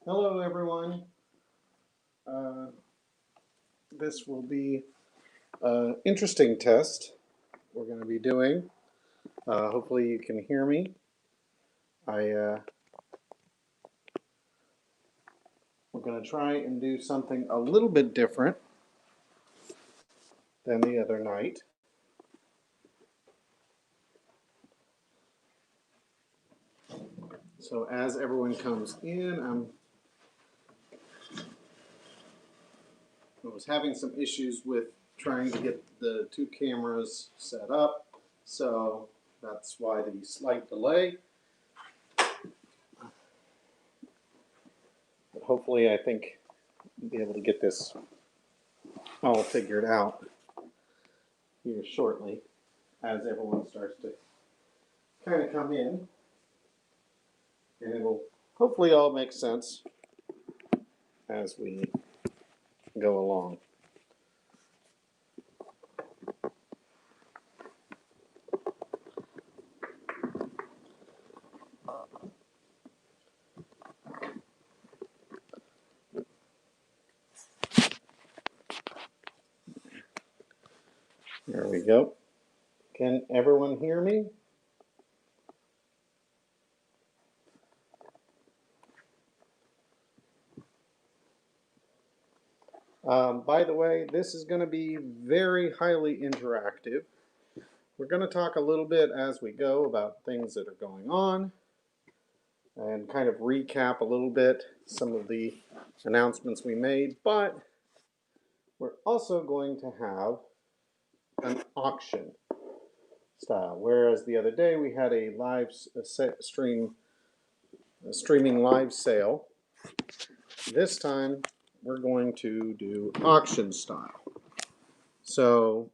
Hello, everyone. This will be an interesting test we're going to be doing. Hopefully you can hear me. We're going to try and do something a little bit different than the other night. So as everyone comes in, I was having some issues with trying to get the two cameras set up, so that's why the slight delay. But hopefully I think I'll be able to get this all figured out here shortly as everyone starts to kind of come in, and it will hopefully all make sense as we go along. There we go. Can everyone hear me? By the way, this is going to be very highly interactive. We're going to talk a little bit as we go about things that are going on and kind of recap a little bit some of the announcements we made, but we're also going to have an auction style, whereas the other day we had a live streaming live sale. This time we're going to do auction style. So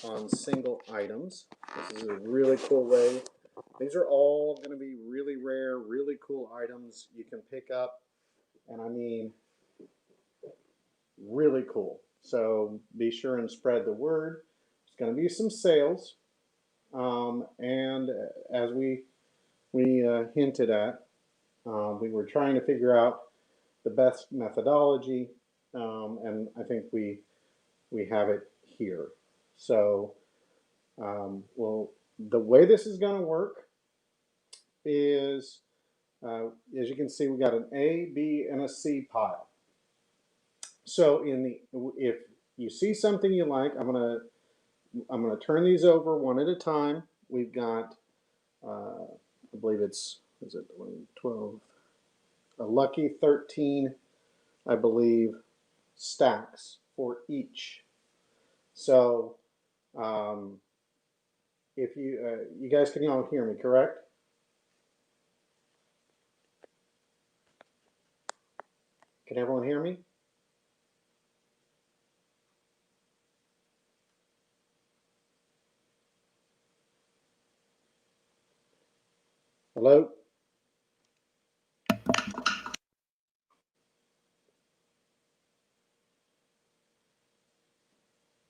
on single items, this is a really cool way. These are all going to be really rare, really cool items you can pick up, and I mean really cool. So be sure and spread the word. There's going to be some sales, and as we hinted at, we were trying to figure out the best methodology, and I think we have it here. So, well, the way this is going to work is, as you can see, we got an A, B, and a C pile. So if you see something you like, I'm gonna turn these over one at a time. We've got, I believe is it 12, a lucky 13, I believe, stacks for each. So if you guys can all hear me, correct? Can everyone hear me? Hello?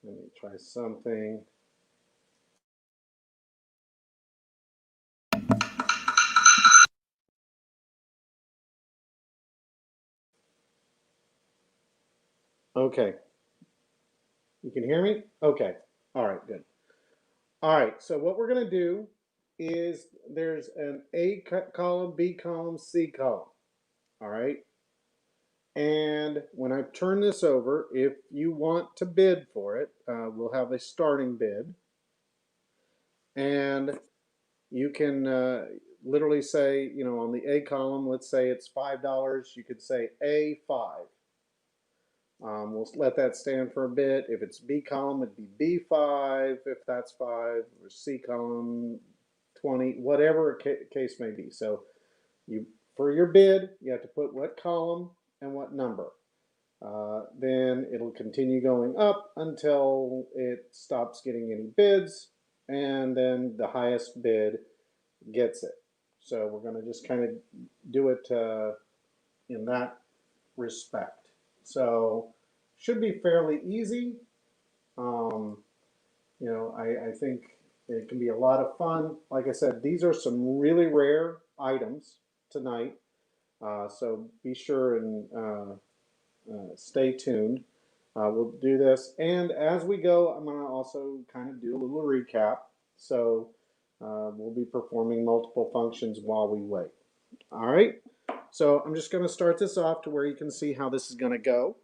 Let me try something. Okay. You can hear me? Okay. All right, good. All right, so what we're going to do is there's an A column, B column, C column. All right. And when I turn this over, if you want to bid for it, we'll have a starting bid. And you can literally say, you know, on the A column, let's say it's $5. You could say A5. We'll let that stand for a bit. If it's B column, it'd be B5, if that's 5, or C column, 20, whatever case may be. So you, for your bid, you have to put what column and what number. Then it'll continue going up until it stops getting any bids, and then the highest bid gets it. So we're going to just kind of do it in that respect. So should be fairly easy. I think it can be a lot of fun. Like I said, these are some really rare items tonight. So be sure and stay tuned. We'll do this. And as we go, I'm going to also kind of do a little recap. So we'll be performing multiple functions while we wait. All right. So I'm just going to start this off to where you can see how this is going to go.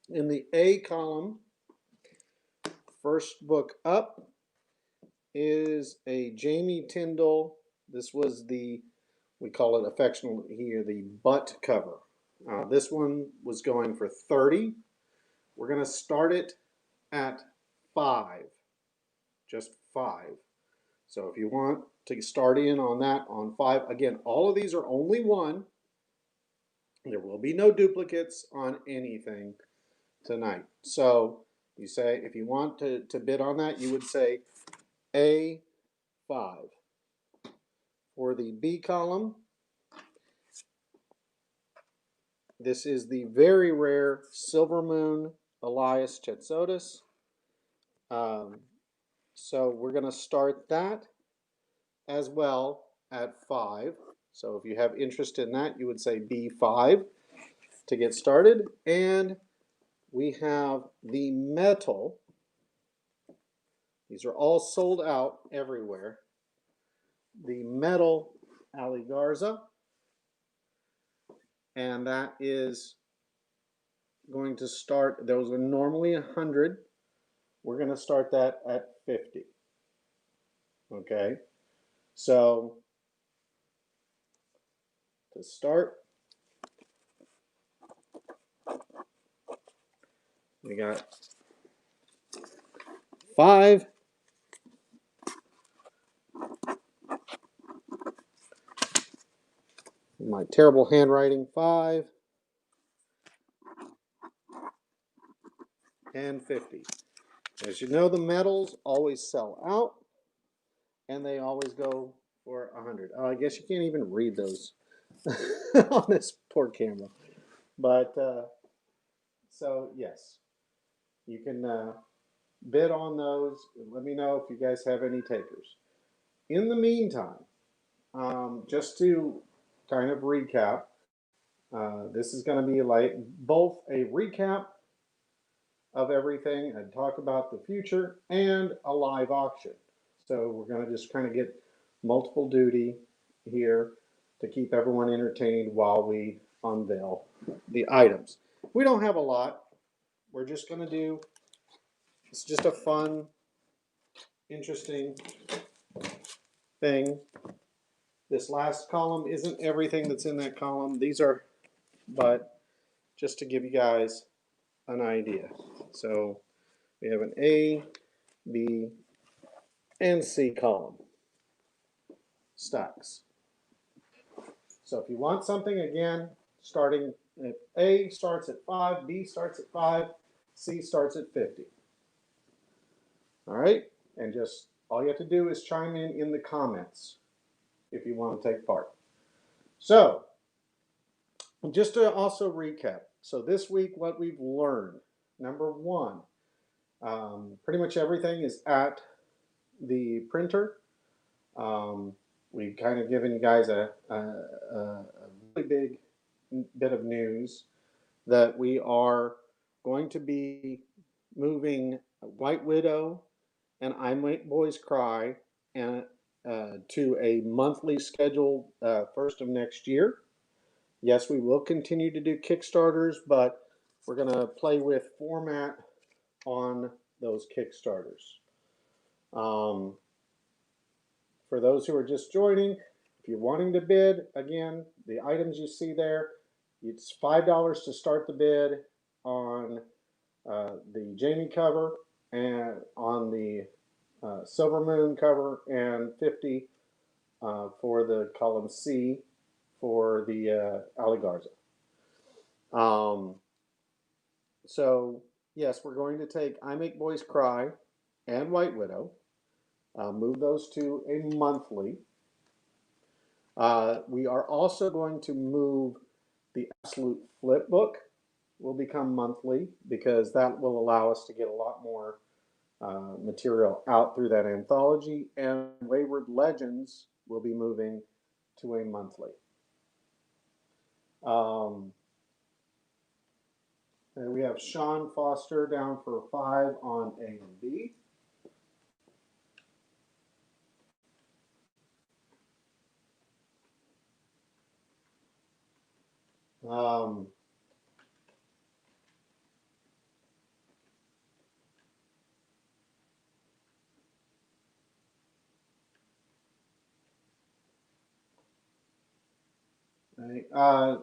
In the A column, first book up is a Jamie Tyndall. This was we call it affectionately here, the butt cover. This one was going for 30. We're going to start it at 5, just 5. So if you want to start in on that on 5, again, all of these are only 1. There will be no duplicates on anything tonight. So you say, if you want to bid on that, you would say A5. For the B column, this is the very rare Silver Moon Elias Chetsotis. So we're going to start that as well at 5. So if you have interest in that, you would say B5 to get started. And we have the metal. These are all sold out everywhere. The metal Ali Garza. And that is going to start, those are normally 100. We're going to start that at 50. Okay, so to start, we got 5. My terrible handwriting, 5 and 50. As you know, the metals always sell out, and they always go for 100. Oh, I guess you can't even read those on this poor camera. But so yes, you can bid on those. Let me know if you guys have any takers. In the meantime, just to kind of recap, this is going to be like both a recap of everything and talk about the future and a live auction. So we're going to just kind of get multiple duty here to keep everyone entertained while we unveil the items. We don't have a lot. We're just going to do, it's just a fun, interesting thing. This last column isn't everything that's in that column. These are, but just to give you guys an idea. So we have an A, B, and C column stacks. So if you want something, again, starting at A starts at 5, B starts at 5, C starts at 50. All right, and just all you have to do is chime in the comments if you want to take part. So just to also recap, so this week what we've learned, number 1, pretty much everything is at the printer. We've kind of given you guys a really big bit of news that we are going to be moving White Widow and I Make Boys Cry and to a monthly schedule first of next year. Yes, we will continue to do Kickstarters, but we're going to play with format on those Kickstarters. For those who are just joining, if you're wanting to bid, again, the items you see there, it's $5 to start the bid on the Jamie cover and on the Silver Moon cover, and 50 for the column C for the Ali Garza. So yes, we're going to take I Make Boys Cry and White Widow, move those to a monthly. We are also going to move the Absolute Flip book, will become monthly because that will allow us to get a lot more material out through that anthology, and Wayward Legends will be moving to a monthly. And we have Sean Foster down for 5 on A and B.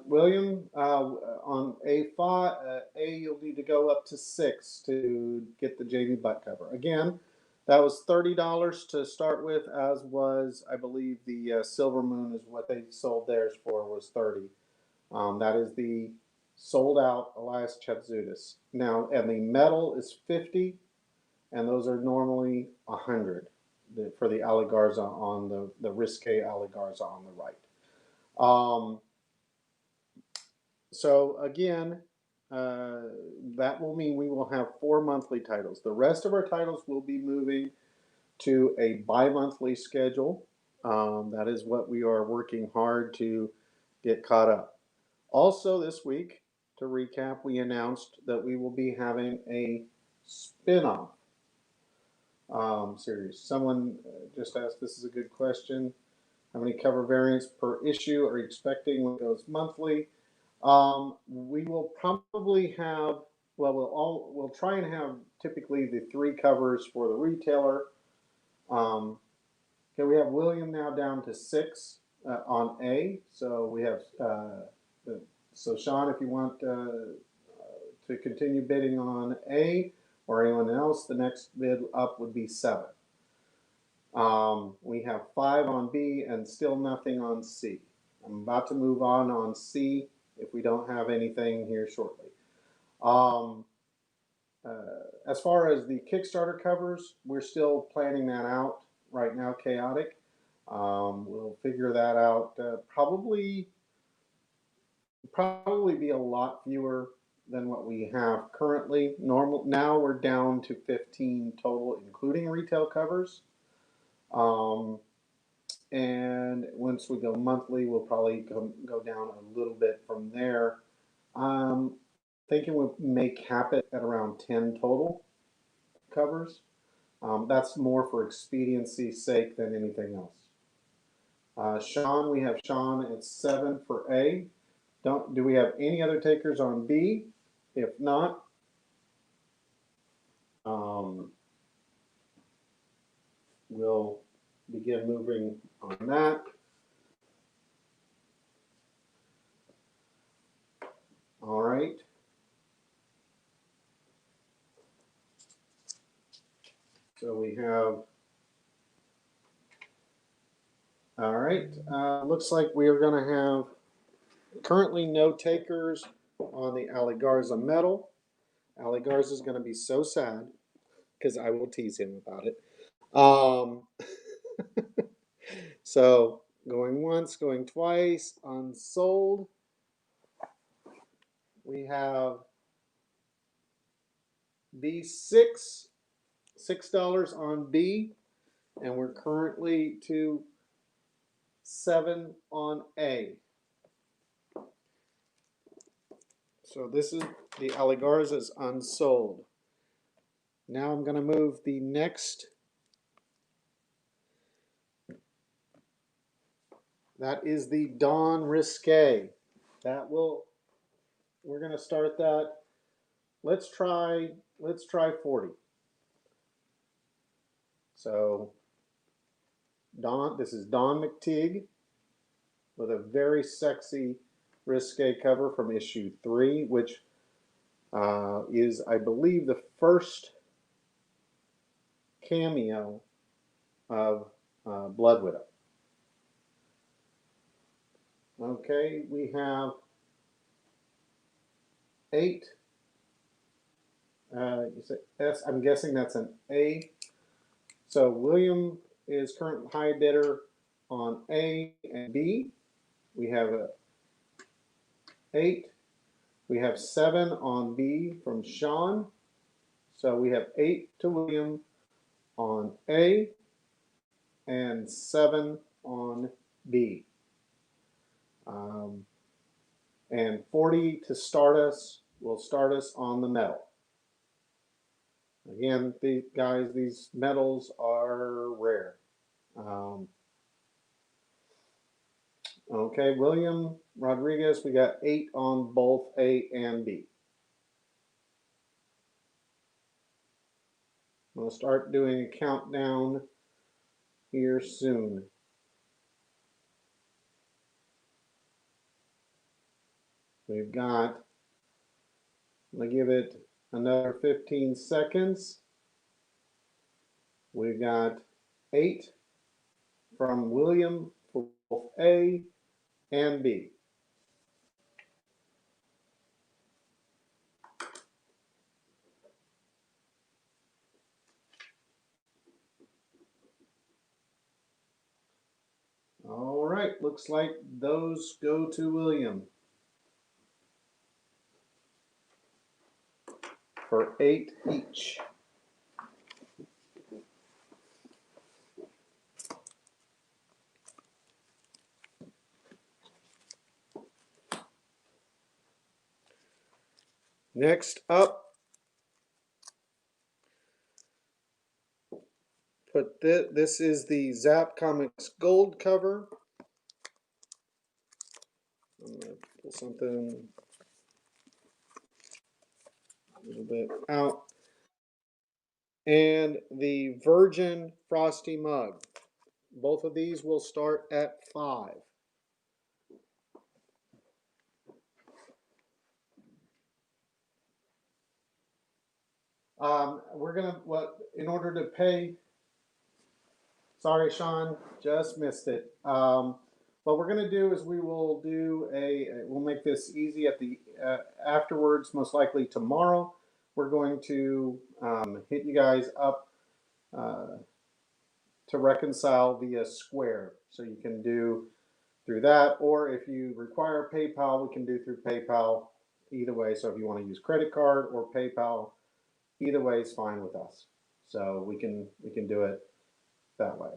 William, on A5, you'll need to go up to 6 to get the JV butt cover. Again, that was $30 to start with, as was, I believe, the Silver Moon is what they sold theirs for, was 30. That is the sold out Elias Chatzoudis. Now, and the metal is 50, and those are normally 100 for the Aligarza on the Risque Aligarza on the right. So again, that will mean we will have 4 monthly titles. The rest of our titles will be moving to a bi-monthly schedule. That is what we are working hard to get caught up. Also this week, to recap, we announced that we will be having a spin-off series. Someone just asked, this is a good question, how many cover variants per issue are you expecting when it goes monthly? We will probably have, well, we'll try and have typically the 3 covers for the retailer. Okay, we have William now down to 6 on A. So we have, so Sean, if you want to continue bidding on A, or anyone else, the next bid up would be 7. We have 5 on B and still nothing on C. I'm about to move on C if we don't have anything here shortly. As far as the Kickstarter covers, we're still planning that out right now, Chaotic. We'll figure that out. Probably be a lot fewer than what we have currently. Now we're down to 15 total, including retail covers. And once we go monthly, we'll probably go down a little bit from there. Thinking we may cap it at around 10 total covers. That's more for expediency's sake than anything else. Sean, we have Sean at 7 for A. Do we have any other takers on B? If not, we'll begin moving on that. All right. So we have, all right, looks like we are going to have currently no takers on the Aligarza metal. Aligarza is going to be so sad because I will tease him about it. So going once, going twice, unsold. We have B6, $6 on B, and we're currently to 7 on A. So this is the Aligarza's unsold. Now I'm going to move the next. That is the Dawn Risque. We're going to start that. Let's try 40. So this is Dawn McTeague with a very sexy Risque cover from issue 3, which is, I believe, the first cameo of Blood Widow. Okay, we have 8. You say S, I'm guessing that's an A. So William is current high bidder on A and B. We have a 8. We have 7 on B from Sean. So we have 8 to William on A and 7 on B. And 40 to start us will start us on the metal. Again, these metals are rare. Okay, William Rodriguez, we got 8 on both A and B. We'll start doing a countdown here soon. We've got, I'm going to give it another 15 seconds. We've got 8 from William for both A and B. All right, looks like those go to William for 8 each. Next up, this is the Zap Comics Gold cover. I'm going to pull something a little bit out. And the Virgin Frosty mug. Both of these will start at 5. We're going to, in order to pay, sorry, Sean, just missed it. What we're going to do is we will do we'll make this easy at the afterwards, most likely tomorrow. We're going to hit you guys up to reconcile via Square. So you can do through that, or if you require PayPal, we can do through PayPal either way. So if you want to use credit card or PayPal, either way is fine with us. So we can do it that way.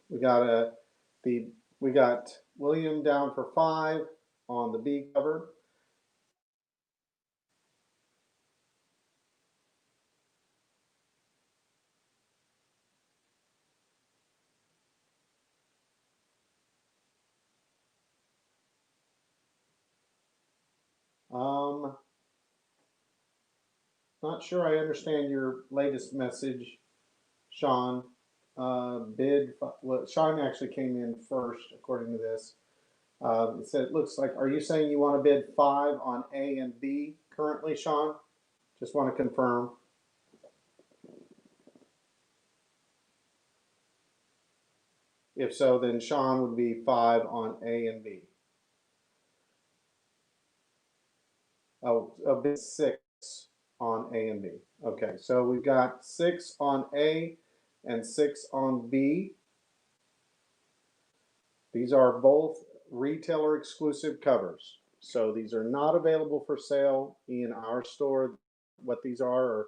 We got William down for 5 on the B cover. Not sure I understand your latest message, Sean. Sean actually came in first, according to this. It said, it looks like, are you saying you want to bid 5 on A and B currently, Sean? Just want to confirm. If so, then Sean would be 5 on A and B. Oh, a bid 6 on A and B. Okay, so we've got 6 on A and 6 on B. These are both retailer exclusive covers. So these are not available for sale in our store. What these are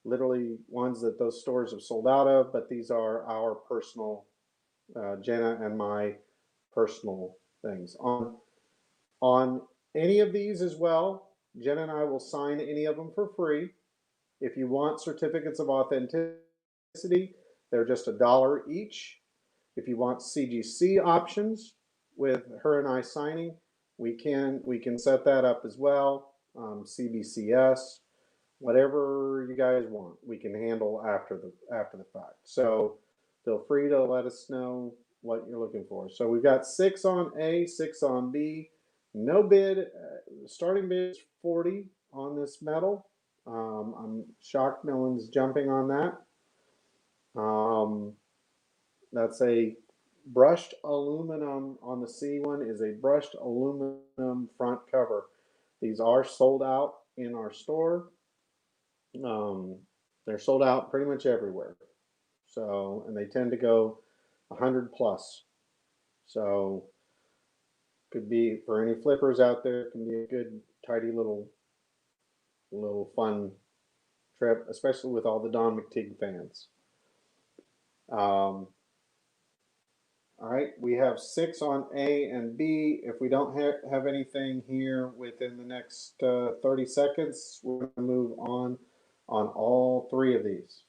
literally ones that those stores have sold out of, but these are our personal, Jenna and my personal things. On any of these as well, Jenna and I will sign any of them for free. If you want certificates of authenticity, they're just $1 each. If you want CGC options with her and I signing, we can set that up as well. CBCS, whatever you guys want, we can handle after the fact. So feel free to let us know what you're looking for. So we've got 6 on A, 6 on B. No bid. Starting bid is 40 on this metal. I'm shocked no one's jumping on that. That's a brushed aluminum on the C one is a brushed aluminum front cover. These are sold out in our store. They're sold out pretty much everywhere. So, and they tend to go 100 plus. So, could be for any flippers out there, it can be a good tidy little fun trip, especially with all the Don McTeague fans. All right, we have 6 on A and B. If we don't have anything here within the next 30 seconds, we're going to move on all 3 of these.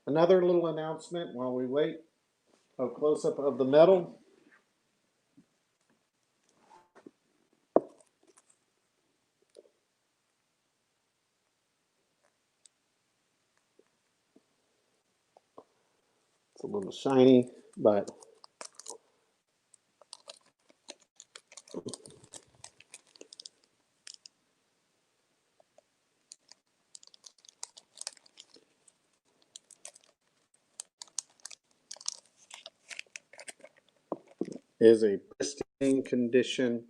Another little announcement while we wait. A close-up of the medal. It's a little shiny, but is a pristine condition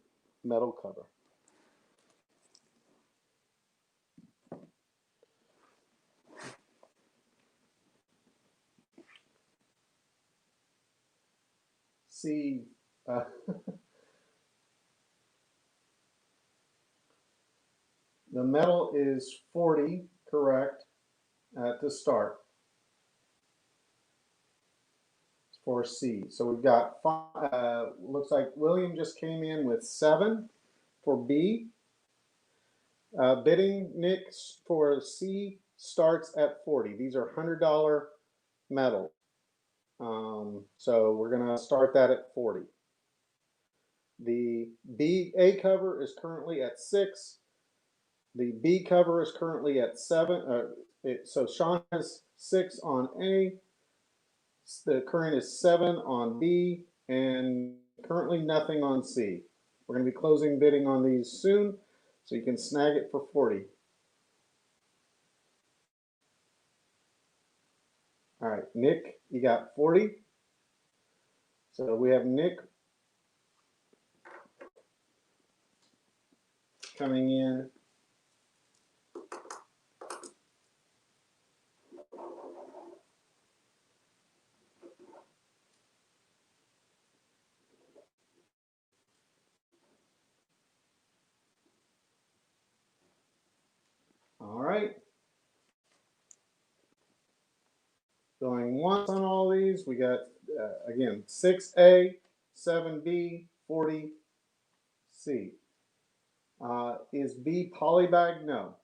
metal cover. See, the metal is 40, correct, at the start. For C. So we've got, looks like William just came in with 7 for B. Bidding, Nick, for C starts at 40. These are $100 metal. So we're going to start that at 40. The A cover is currently at 6. The B cover is currently at 7. So Sean has 6 on A. The current is 7 on B, and currently nothing on C. We're going to be closing bidding on these soon, so you can snag it for 40. All right, Nick, you got 40. So we have Nick coming in. All right. Going once on all these, we got, again, 6A, 7B, 40C. Is B polybagged? No.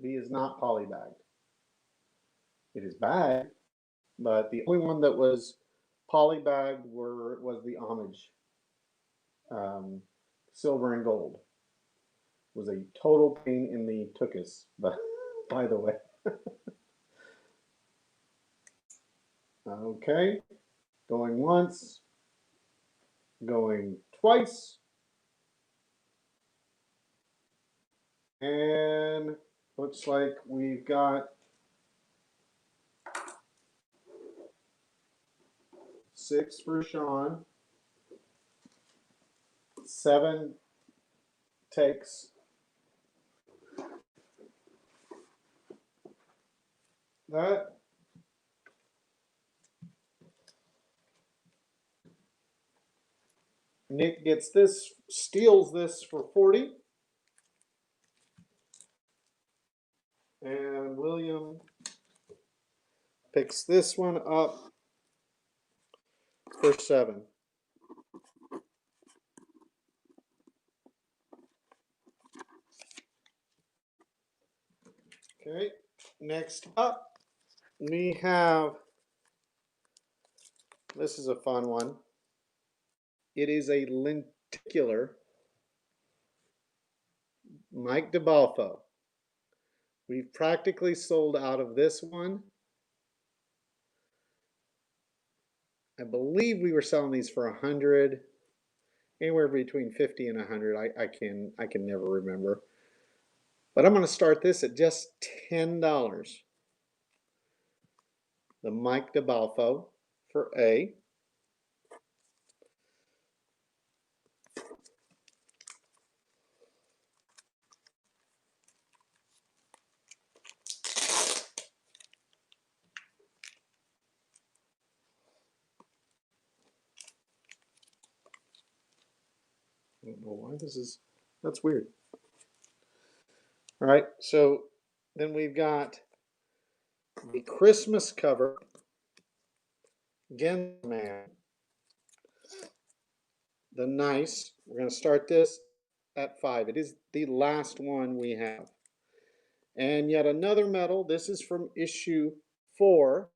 B is not polybagged. It is bagged, but the only one that was polybagged was the homage, silver and gold. It was a total pain in the tuchus, but by the way. Okay, going once, going twice, and looks like we've got 6 for Sean, 7 takes that. Nick gets this, steals this for 40. And William picks this one up for 7. Okay, next up we have, this is a fun one. It is a lenticular Mike DeBalfo. We've practically sold out of this one. I believe we were selling these for 100, anywhere between 50 and 100. I can never remember. But I'm going to start this at just $10. The Mike DeBalfo for A. I don't know why this is, that's weird. All right, so then we've got the Christmas cover, Genzo Man, the nice. We're going to start this at 5. It is the last one we have. And yet another medal. This is from issue 4,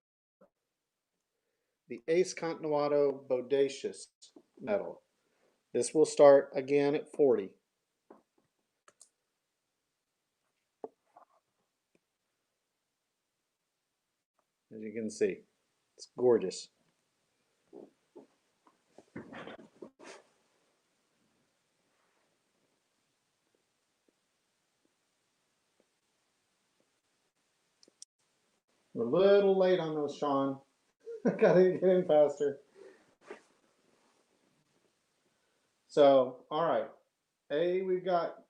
the Ace Continuado Bodacious medal. This will start again at 40. As you can see, it's gorgeous. We're a little late on those, Sean. Gotta get in faster. So, all right. We've got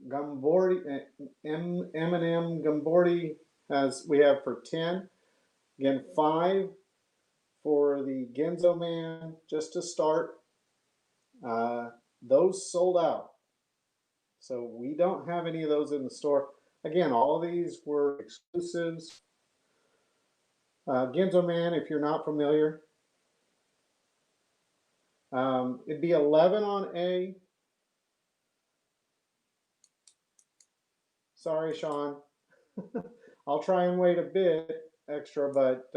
Gambordi, M&M Gambordi we have for 10. Again, 5 for the Genzo Man just to start. Those sold out. So we don't have any of those in the store. Again, all of these were exclusives. Genzo Man, if you're not familiar, it'd be 11 on A. Sorry, Sean. I'll try and wait a bit extra, but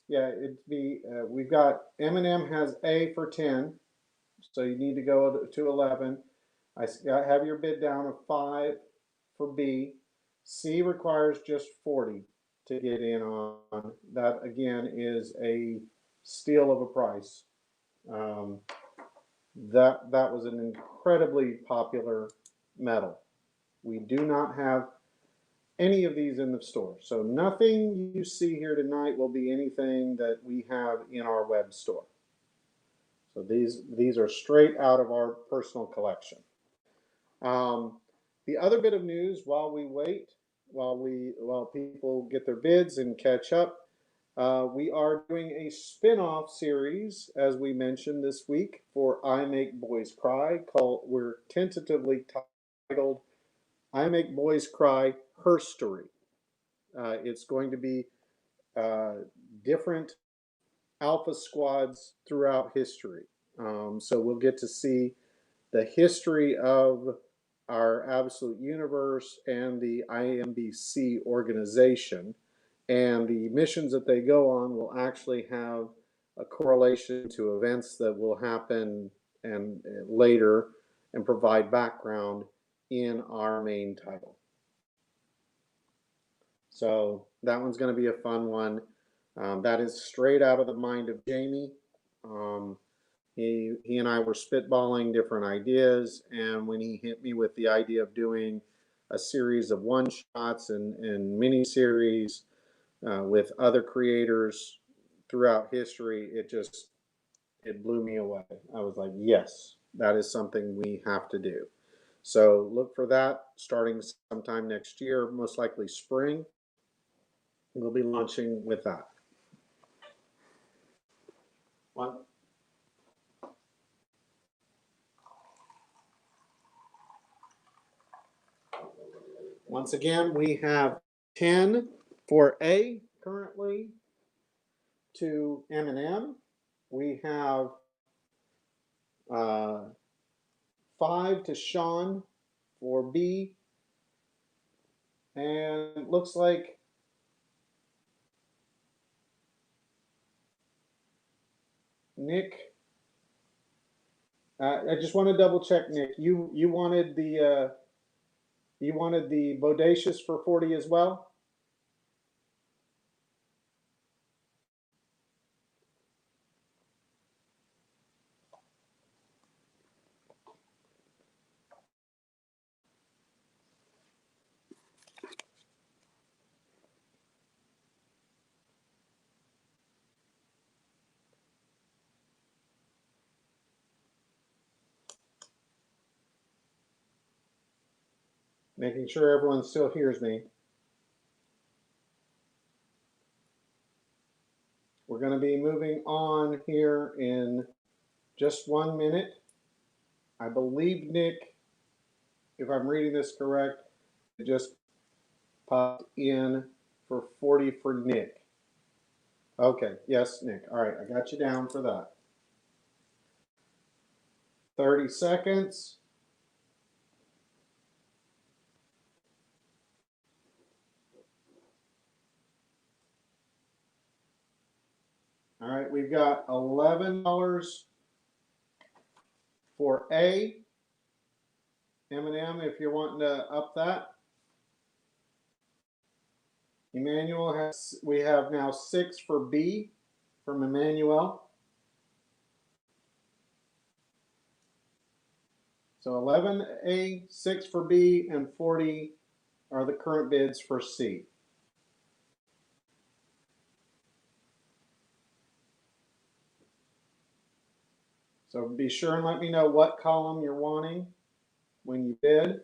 yeah, it'd be, we've got M&M has A for 10, so you need to go to 11. I have your bid down of 5 for B. C requires just 40 to get in on. That again is a steal of a price. That was an incredibly popular medal. We do not have any of these in the store. So nothing you see here tonight will be anything that we have in our web store. So these are straight out of our personal collection. The other bit of news while we wait, while people get their bids and catch up, we are doing a spin-off series, as we mentioned this week, for I Make Boys Cry. We're tentatively titled I Make Boys Cry, Her Story. It's going to be different alpha squads throughout history. So we'll get to see the history of our Absolute Universe and the IMBC organization, and the missions that they go on will actually have a correlation to events that will happen and later and provide background in our main title. So that one's going to be a fun one. That is straight out of the mind of Jamie. He and I were spitballing different ideas, and when he hit me with the idea of doing a series of one-shots and mini-series with other creators throughout history, it blew me away. I was like, yes, that is something we have to do. So look for that starting sometime next year, most likely spring. We'll be launching with that. One. Once again, we have 10 for A currently to M&M. We have 5 to Sean for B. And it looks like Nick, I just want to double check, Nick. You wanted the Bodacious for 40 as well? Making sure everyone still hears me. We're going to be moving on here in just 1 minute. I believe, Nick, if I'm reading this correct, it just popped in for 40 for Nick. Okay, yes, Nick. All right, I got you down for that. 30 seconds. All right, we've got $11 for A. M&M, if you're wanting to up that. Emmanuel has, we have now 6 for B from Emmanuel. So 11A, 6 for B, and 40 are the current bids for C. So be sure and let me know what column you're wanting when you bid.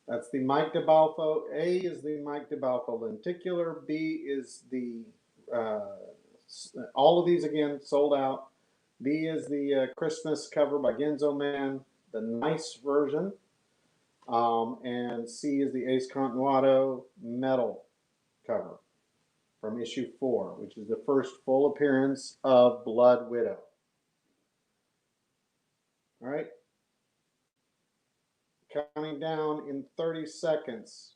That's the Mike DeBalfo. A is the Mike DeBalfo lenticular. B is the, all of these again sold out. B is the Christmas cover by Genzo Man, the nice version. And C is the Ace Continuado metal cover from issue 4, which is the first full appearance of Blood Widow. All right. Counting down in 30 seconds.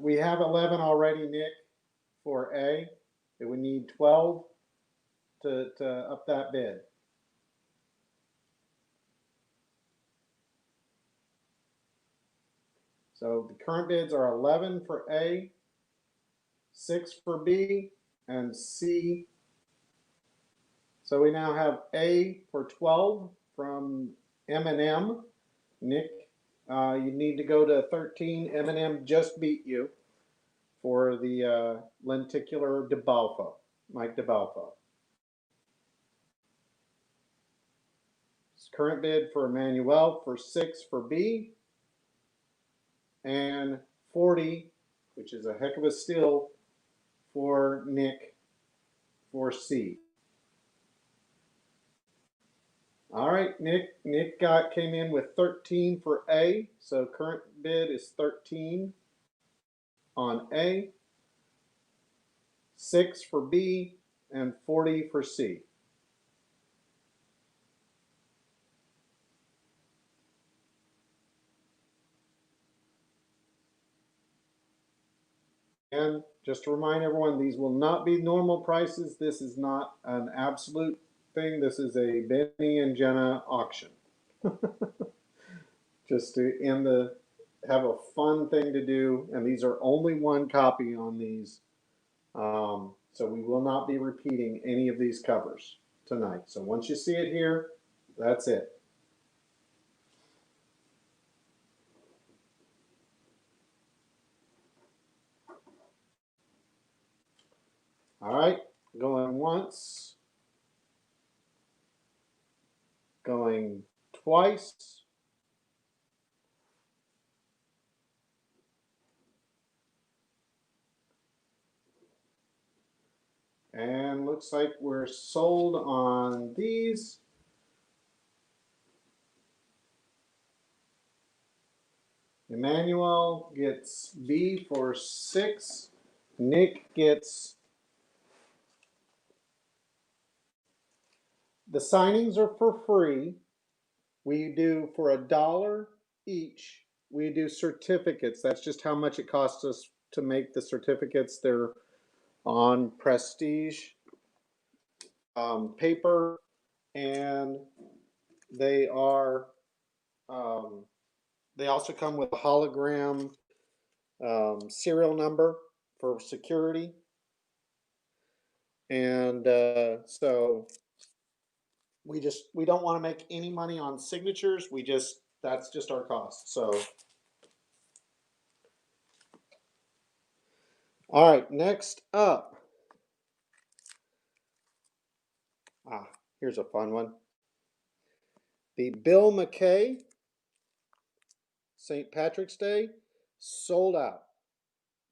We have 11 already, Nick, for A. It would need 12 to up that bid. So the current bids are 11 for A, 6 for B, and C. So we now have A for 12 from M&M. Nick, you need to go to 13. M&M just beat you for the lenticular DeBalfo, Mike DeBalfo. Current bid for Emmanuel for 6 for B, and 40, which is a heck of a steal, for Nick for C. All right, Nick came in with 13 for A, so current bid is 13 on A, 6 for B, and 40 for C. And just to remind everyone, these will not be normal prices. This is not an absolute thing. This is a Benny and Jenna auction. Just to have a fun thing to do. And these are only one copy on these. So we will not be repeating any of these covers tonight. So once you see it here, that's it. All right, going once, going twice. And looks like we're sold on these. Emmanuel gets B for 6. Nick gets, the signings are for free. We do for $1 each. We do certificates. That's just how much it costs us to make the certificates. They're on prestige paper, and they are they also come with a hologram serial number for security. And so we don't want to make any money on signatures. That's just our cost. So all right, next up. Here's a fun one. The Bill McKay St. Patrick's Day sold out.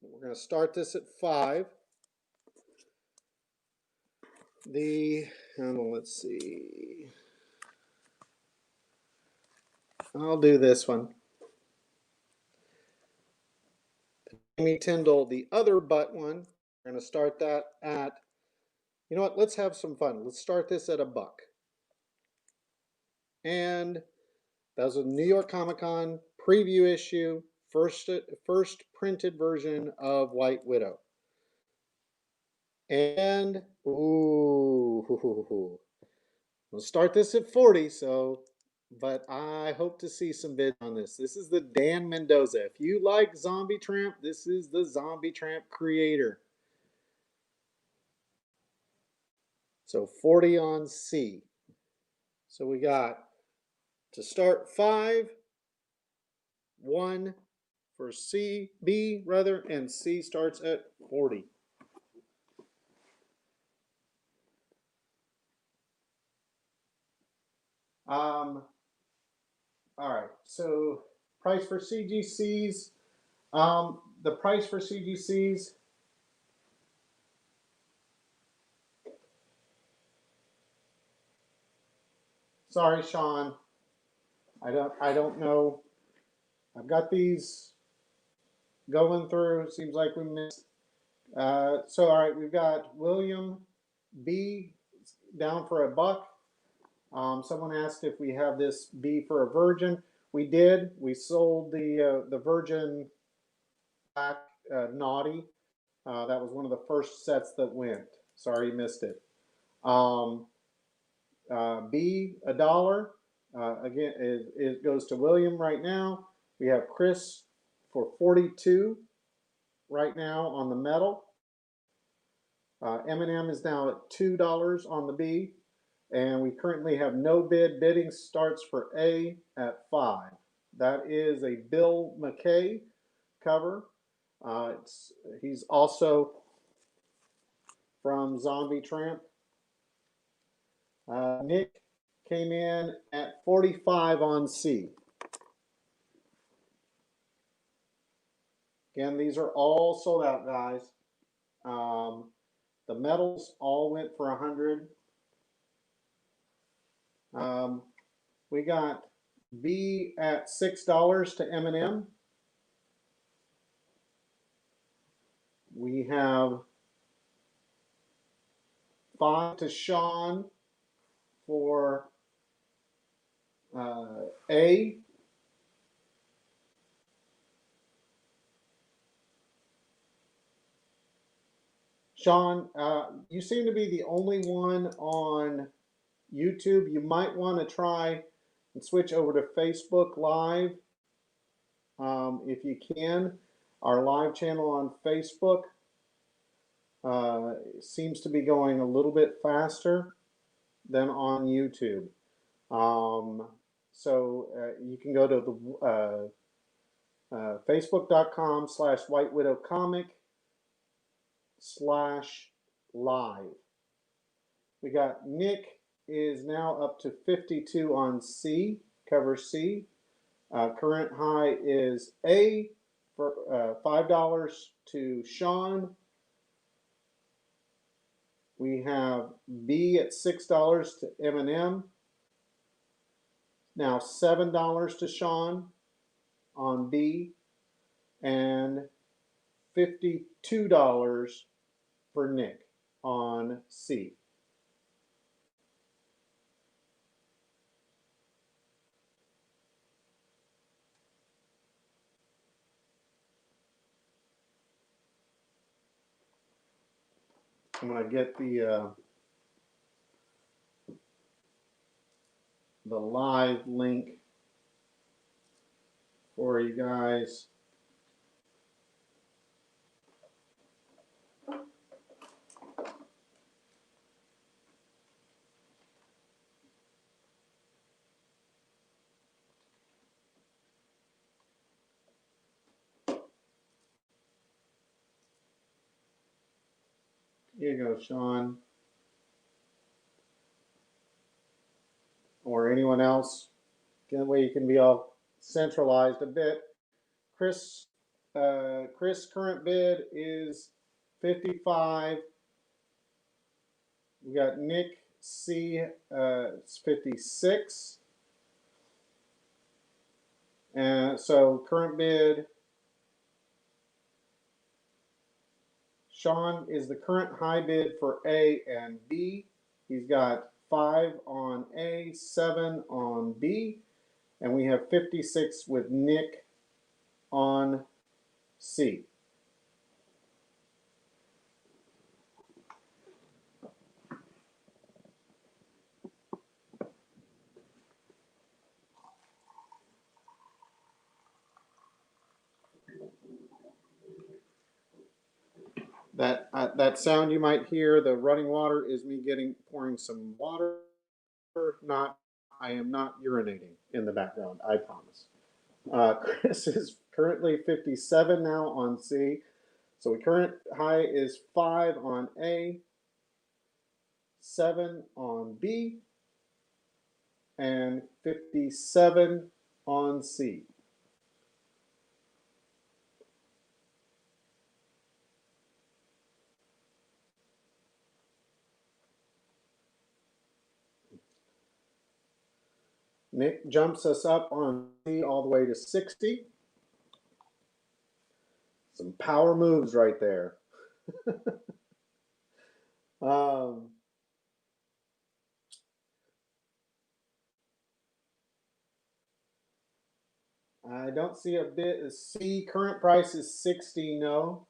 We're going to start this at 5. Let's see. I'll do this one. Amy Tyndall, the other butt one. We're going to start that at, you know what, let's have some fun. Let's start this at $1. And that was a New York Comic Con preview issue, first printed version of White Widow. And, ooh, we'll start this at 40, but I hope to see some bids on this. This is the Dan Mendoza. If you like Zombie Tramp, this is the Zombie Tramp creator. So 40 on C. So we got to start 5, 1 for B rather, and C starts at 40. All right, so price for CGCs. The price for CGCs, sorry, Sean, I don't know. I've got these going through. Seems like we missed. So all right, we've got William B down for $1. Someone asked if we have this B for a virgin. We did. We sold the virgin black naughty. That was one of the first sets that went. Sorry you missed it. B, $1. Again, it goes to William right now. We have Chris for 42 right now on the metal. M&M is now at $2 on the B. And we currently have no bid. Bidding starts for A at 5. That is a Bill McKay cover. He's also from Zombie Tramp. Nick came in at 45 on C. Again, these are all sold out, guys. The metals all went for 100. We got B at $6 to M&M. We have 5 to Sean for A. Sean, you seem to be the only one on YouTube. You might want to try and switch over to Facebook Live if you can. Our live channel on Facebook seems to be going a little bit faster than on YouTube. So you can go to the facebook.com/whitewidowcomic/live. We got Nick is now up to 52 on C, cover C. Current high is A for $5 to Sean. We have B at $6 to M&M. Now $7 to Sean on B, and $52 for Nick on C. I'm going to get the live link for you guys. Here you go, Sean. Or anyone else. That way you can be all centralized a bit. Chris Chris' current bid is 55. We got Nick C. It's 56. And so current bid, Sean is the current high bid for A and B. He's got 5 on A, 7 on B, and we have 56 with Nick on C. That sound you might hear, the running water, is me pouring some water. I am not urinating in the background, I promise. Chris is currently 57 now on C. So the current high is 5 on A, 7 on B, and 57 on C. Nick jumps us up on C all the way to 60. Some power moves right there. I don't see a bid. C current price is 60. No.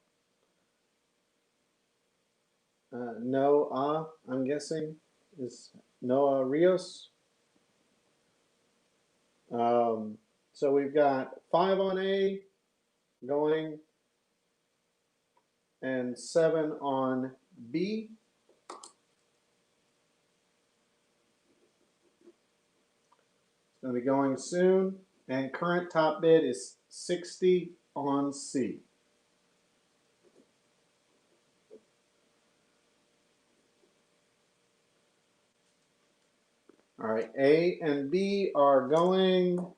Noah, I'm guessing, is Noah Rios. So we've got 5 on A going and 7 on B. It's going to be going soon. And current top bid is 60 on C. All right, A and B are going,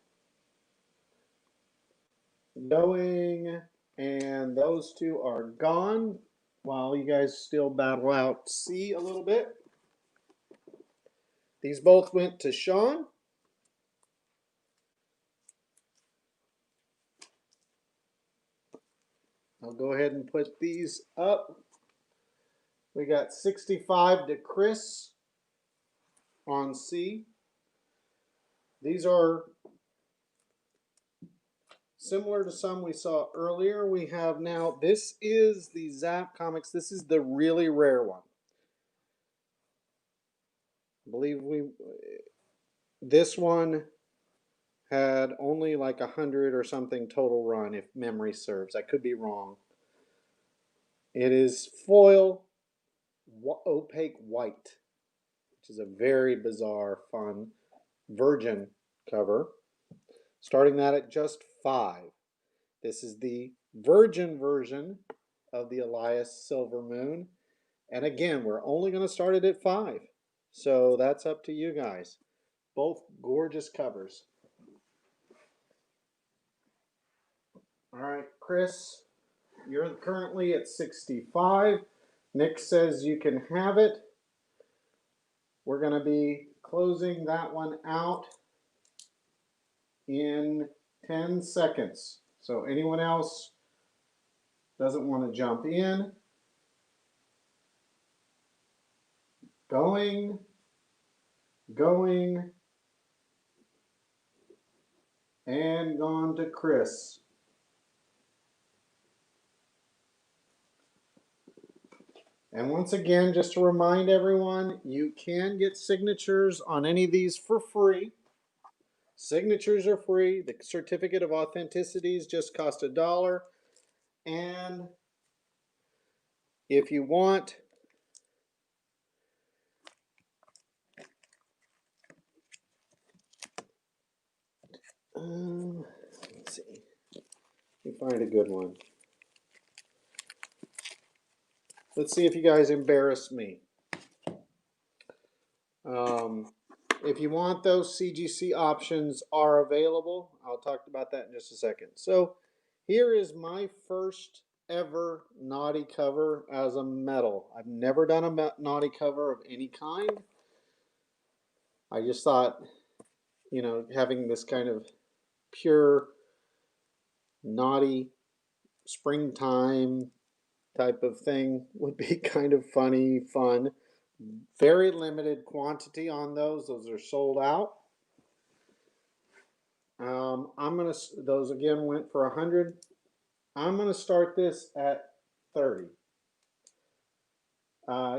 and those two are gone while you guys still battle out C a little bit. These both went to Sean. I'll go ahead and put these up. We got 65 to Chris on C. These are similar to some we saw earlier. We have now, this is the Zap Comics. This is the really rare one. I believe this one had only like 100 or something total run, if memory serves. I could be wrong. It is foil opaque white, which is a very bizarre, fun Virgin cover. Starting that at just 5. This is the Virgin version of the Elias Silver Moon. And again, we're only going to start it at 5. So that's up to you guys. Both gorgeous covers. All right, Chris, you're currently at 65. Nick says you can have it. We're going to be closing that one out in 10 seconds. So anyone else doesn't want to jump in? Going, and gone to Chris. And once again, just to remind everyone, you can get signatures on any of these for free. Signatures are free. The certificate of authenticities just cost $1. And if you want, let's see, let me find a good one. Let's see if you guys embarrass me. If you want those, CGC options are available. I'll talk about that in just a second. So Here is my first ever naughty cover as a metal. I've never done a naughty cover of any kind. I just thought, having this kind of pure naughty springtime type of thing would be kind of fun. Very limited quantity on those. Those are sold out. Those again went for 100. I'm gonna start this at 30.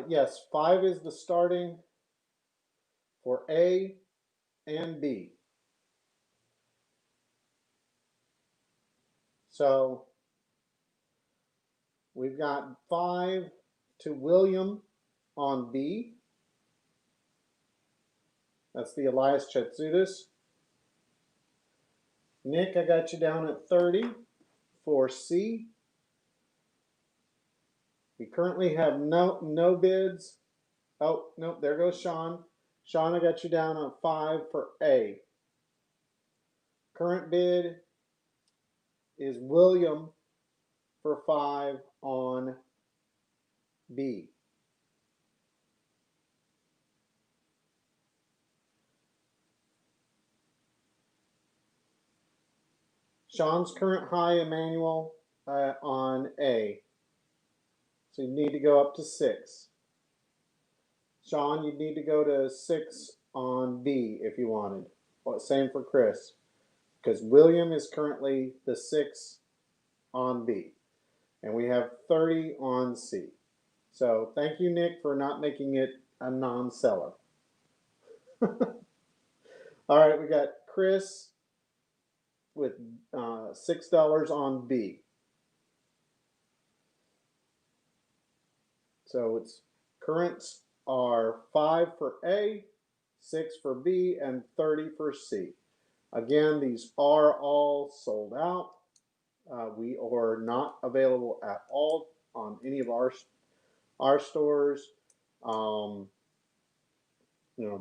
Yes, 5 is the starting for A and B. So we've got 5 to William on B. That's the Elias Chetsoudis. Nick, I got you down at 30 for C. We currently have no bids. Oh, no, there goes Sean. Sean, I got you down on 5 for A. Current bid is William for 5 on B. Sean's current high, Emmanuel, on A. So you need to go up to 6. Sean, you'd need to go to 6 on B if you wanted. Well, same for Chris, because William is currently the 6 on B. And we have 30 on C. So thank you, Nick, for not making it a non-seller. All right, we got Chris with $6 on B. So its currents are 5 for A, 6 for B, and 30 for C. Again, these are all sold out. We are not available at all on any of our stores.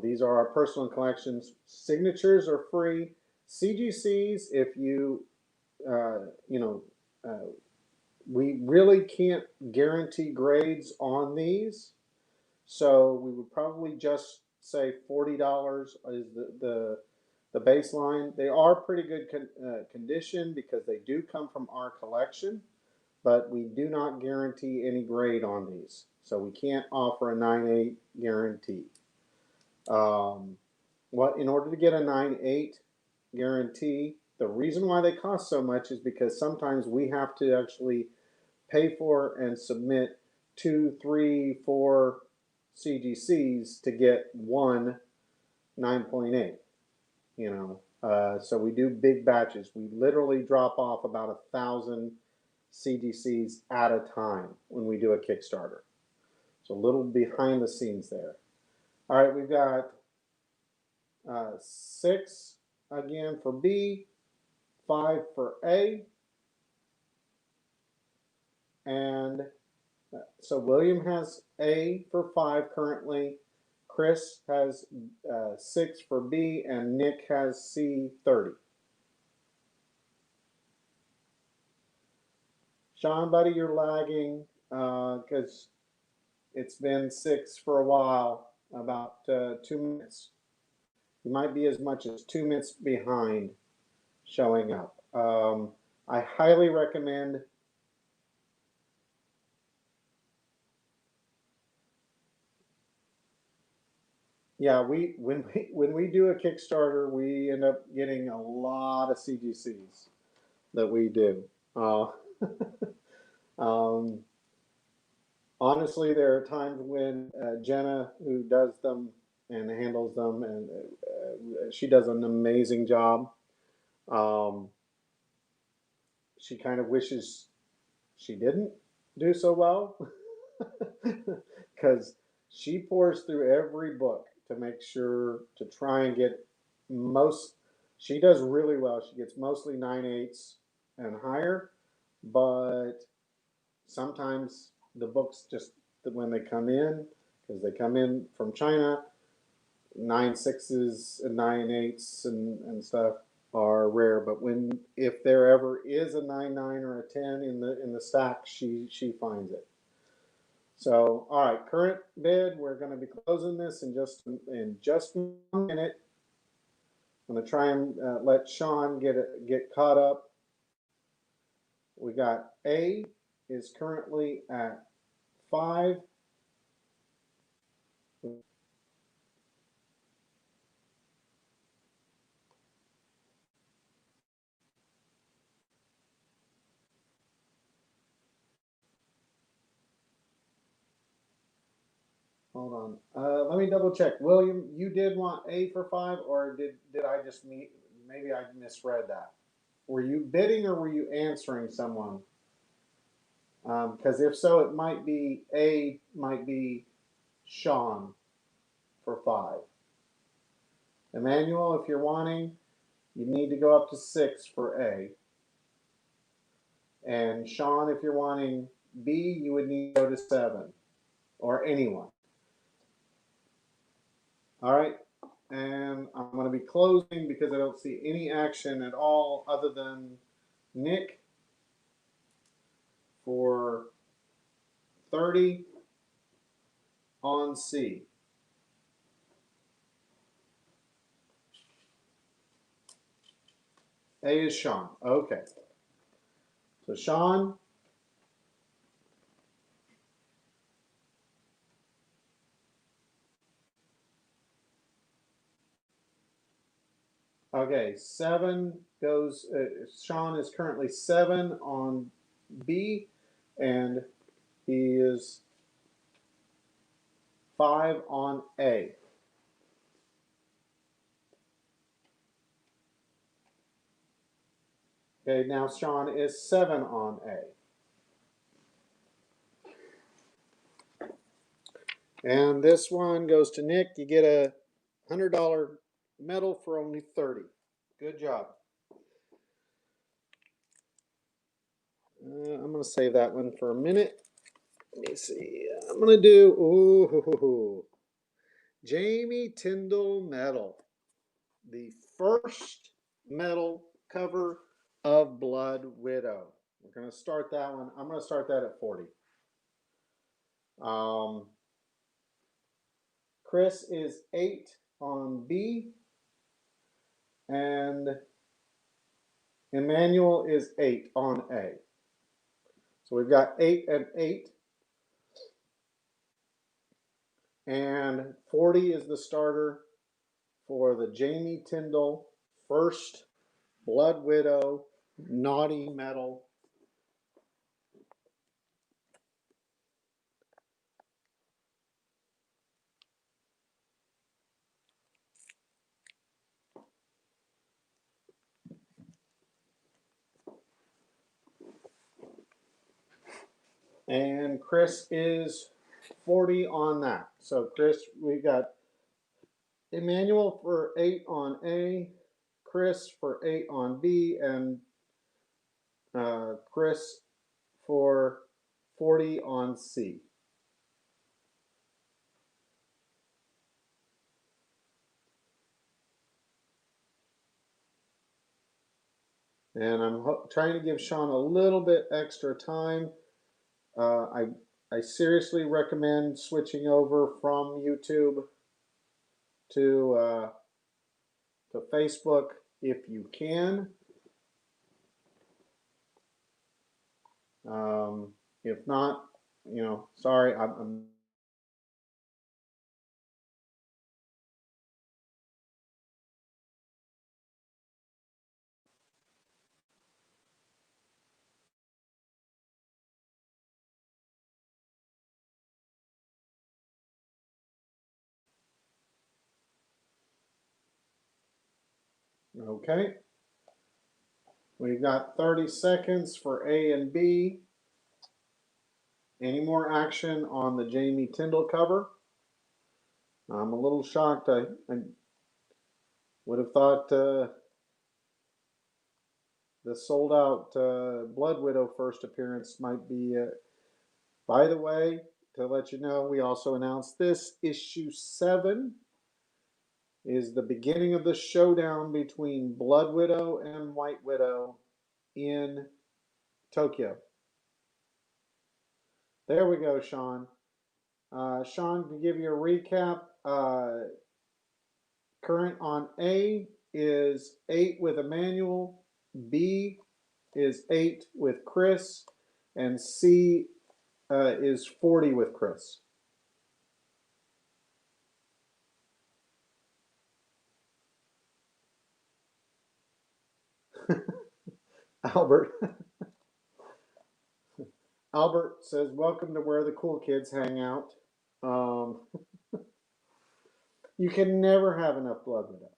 These are our personal collections. Signatures are free. CGCs, if we really can't guarantee grades on these, so we would probably just say $40 is the baseline. They are pretty good condition because they do come from our collection, but we do not guarantee any grade on these, so we can't offer a 9.8 guarantee. In order to get a 9.8 guarantee, the reason why they cost so much is because sometimes we have to actually pay for and submit 2, 3, 4 CGCs to get one 9.8. So we do big batches. We literally drop off about 1,000 CGCs at a time when we do a Kickstarter. So a little behind the scenes there. All right, we've got 6 again for B, 5 for A, and so William has A for 5 currently, Chris has 6 for B, and Nick has C 30. Sean, buddy, you're lagging because it's been 6 for a while, about 2 minutes. You might be as much as 2 minutes behind showing up. I highly recommend when we do a Kickstarter, we end up getting a lot of CGCs that we do. Honestly, there are times when Jenna, who does them and handles them, and she does an amazing job. She kind of wishes she didn't do so well because she pours through every book to make sure to try and get most. She does really well. She gets mostly 9.8s and higher, but sometimes the books just when they come in, because they come in from China, 9.6s and 9.8s and stuff. are rare. But if there ever is a 9/9 or a 10 in the stack, she finds it. So, all right, current bid. We're going to be closing this in just a minute. I'm going to try and let Sean get caught up. We got A is currently at 5. Hold on. Let me double check. William, you did want A for 5, or did I just maybe I misread that? Were you bidding or were you answering someone? Because if so, it might be Sean for 5. Emmanuel, if you're wanting, you need to go up to 6 for A. And Sean, if you're wanting B, you would need to go to 7, or anyone. All right, and I'm going to be closing because I don't see any action at all other than Nick for 30 on C. A is Sean. Okay. So Sean, okay, 7 goes, Sean is currently 7 on B, and he is 5 on A. Okay, now Sean is 7 on A. And this one goes to Nick. You get a $100 medal for only 30. Good job. I'm going to save that one for a minute. Let me see. I'm going to do Jamie Tyndall medal. The first medal cover of Blood Widow. We're going to start that one. I'm going to start that at 40. Chris is 8 on B. And Emmanuel is 8 on A. So we've got 8 and 8. And 40 is the starter for the Jamie Tyndall first Blood Widow Naughty Medal. And Chris is 40 on that. So Chris, we got Emmanuel for 8 on A, Chris for 8 on B, and Chris for 40 on C. And I'm trying to give Sean a little bit extra time. I seriously recommend switching over from YouTube to Facebook if you can. If not, sorry, I'm okay. We've got 30 seconds for A and B. Any more action on the Jamie Tyndall cover? I'm a little shocked. I would have thought the sold out Blood Widow first appearance might be. By the way, to let you know, we also announced this issue 7 is the beginning of the showdown between Blood Widow and White Widow in Tokyo. There we go, Sean. Sean, to give you a recap, current on A is 8 with Emmanuel, B is 8 with Chris, and C is 40 with Chris. Albert. Albert says, welcome to where the cool kids hang out. You can never have enough Blood Widow.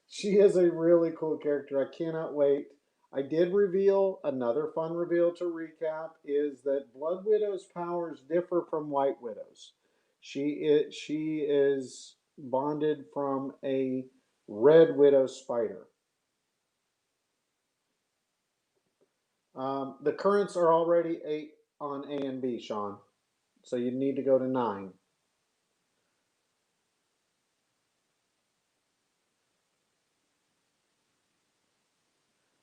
She is a really cool character. I cannot wait. I did reveal another fun reveal to recap is that Blood Widow's powers differ from White Widow's. She is bonded from a Red Widow spider. The currents are already 8 on A and B, Sean. So you need to go to 9.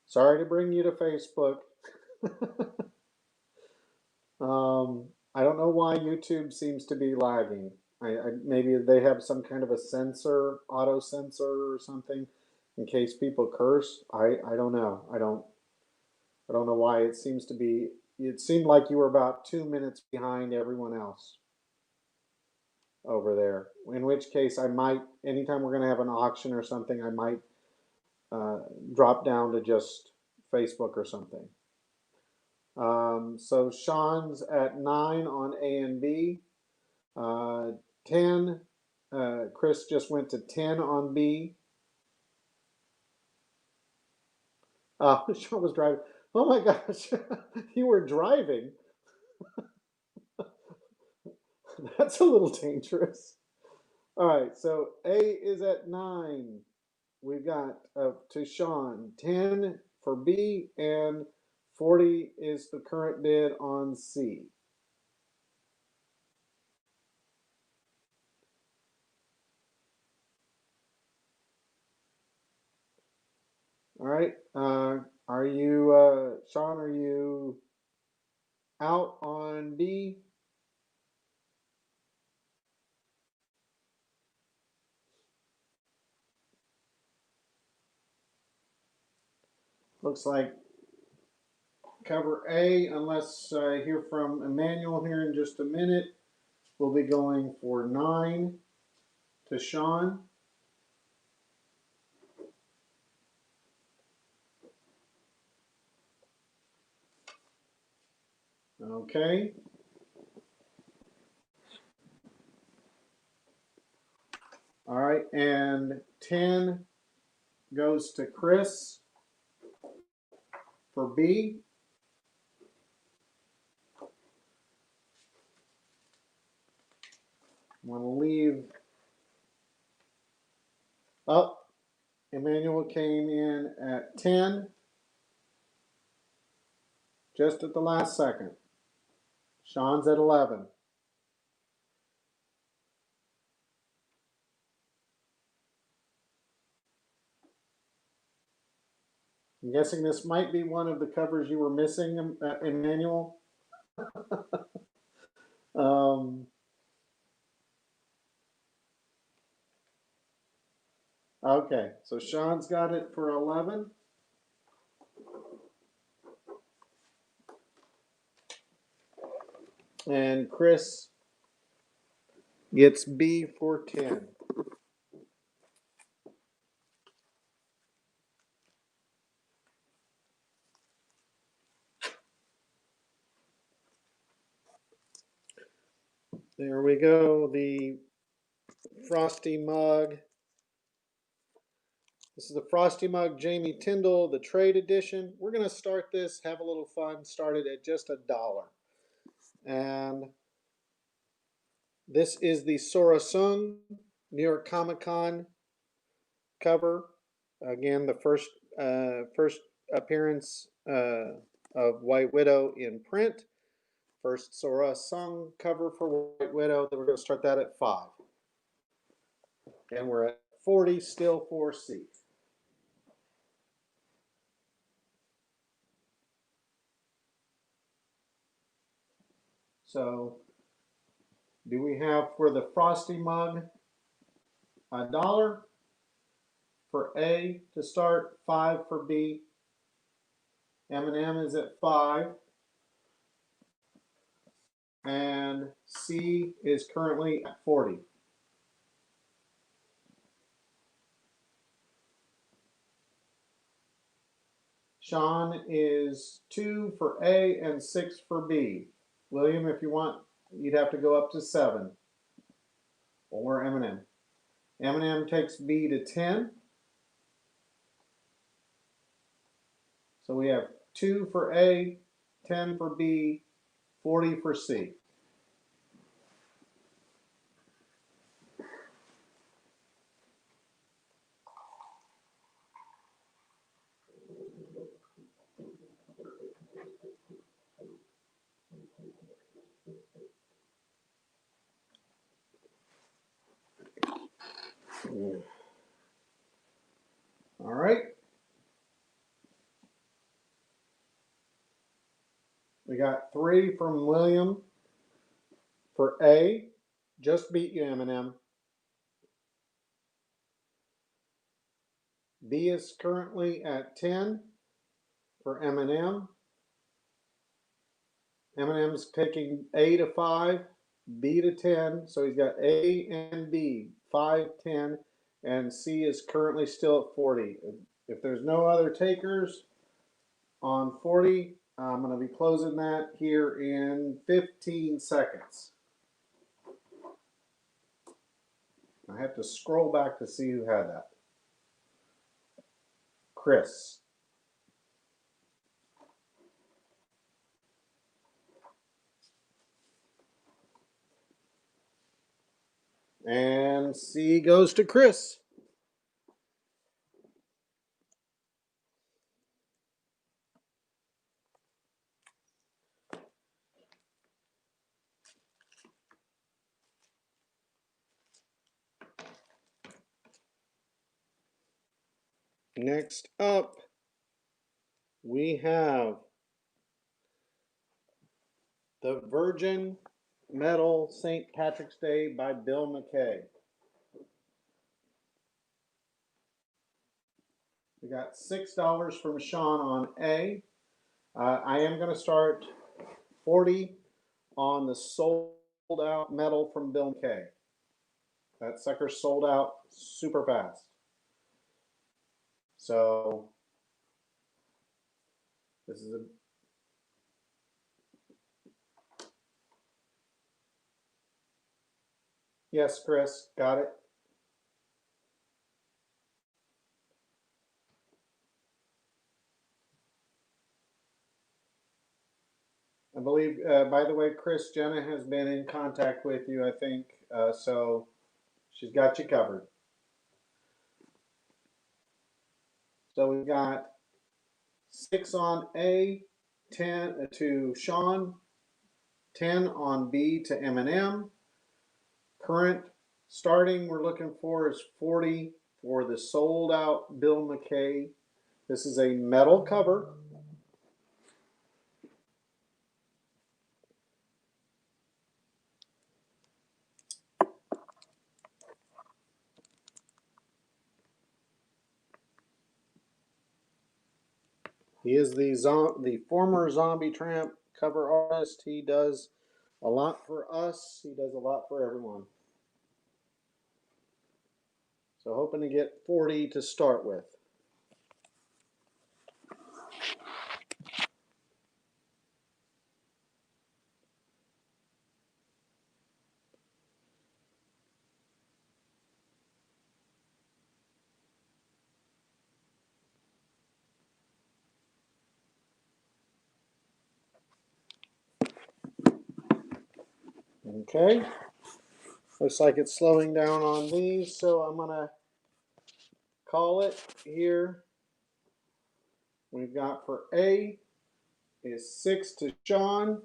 Sorry to bring you to Facebook. I don't know why YouTube seems to be lagging. Maybe they have some kind of a censor, auto censor or something, in case people curse. I don't know. I don't know why it seems to be. It seemed like you were about 2 minutes behind everyone else over there. In which case, I might anytime we're going to have an auction or something, I might drop down to just Facebook or something. So Sean's at 9 on A and B. 10, Chris just went to 10 on B. Sean was driving. Oh my gosh, you were driving. That's a little dangerous. All right, so A is at 9. We've got to Sean 10 for B, and 40 is the current bid on C. All right, are you, Sean, are you out on B? Looks like cover A, unless I hear from Emmanuel here in just a minute. We'll be going for 9 to Sean. Okay. All right, and 10 goes to Chris for B. I'm going to leave. Oh, Emmanuel came in at 10 just at the last second. Sean's at 11. I'm guessing this might be one of the covers you were missing, Emmanuel. Okay, so Sean's got it for 11. And Chris gets B for 10. There we go, the Frosty mug. This is the Frosty mug Jamie Tyndall, the trade edition. We're going to start this, have a little fun, started at just $1. And this is the Sora Sung New York Comic Con cover. Again, the first appearance of White Widow in print. First Sora Sung cover for White Widow. Then we're going to start that at 5. And we're at 40 still for C. So do we have for the Frosty mug $1 for A to start, 5 for B. M&M is at 5. And C is currently at 40. Sean is 2 for A and 6 for B. William, if you want, you'd have to go up to 7. Or M&M. M&M takes B to 10. So we have 2 for A, 10 for B, 40 for C. All right. We got 3 from William for A. Just beat you, M&M. B is currently at 10 for M&M. M&M's taking A to 5, B to 10. So he's got A and B, 5, 10, and C is currently still at 40. If there's no other takers on 40, I'm going to be closing that here in 15 seconds. I have to scroll back to see who had that. Chris. And C goes to Chris. Next up, we have The Virgin Metal St. Patrick's Day by Bill McKay. We got $6 from Sean on A. I am going to start 40 on the sold out metal from Bill McKay. That sucker sold out super fast. So this is a yes, Chris, got it. I believe, by the way, Chris, Jenna has been in contact with you, I think, so she's got you covered. So we've got 6 on A, 10 to Sean, 10 on B to M&M. Current starting we're looking for is 40 for the sold out Bill McKay. This is a metal cover. He is the former Zombie Tramp cover artist. He does a lot for us. He does a lot for everyone. So hoping to get 40 to start with. Okay. Looks like it's slowing down on these, so I'm going to call it here. We've got for A is 6 to Sean,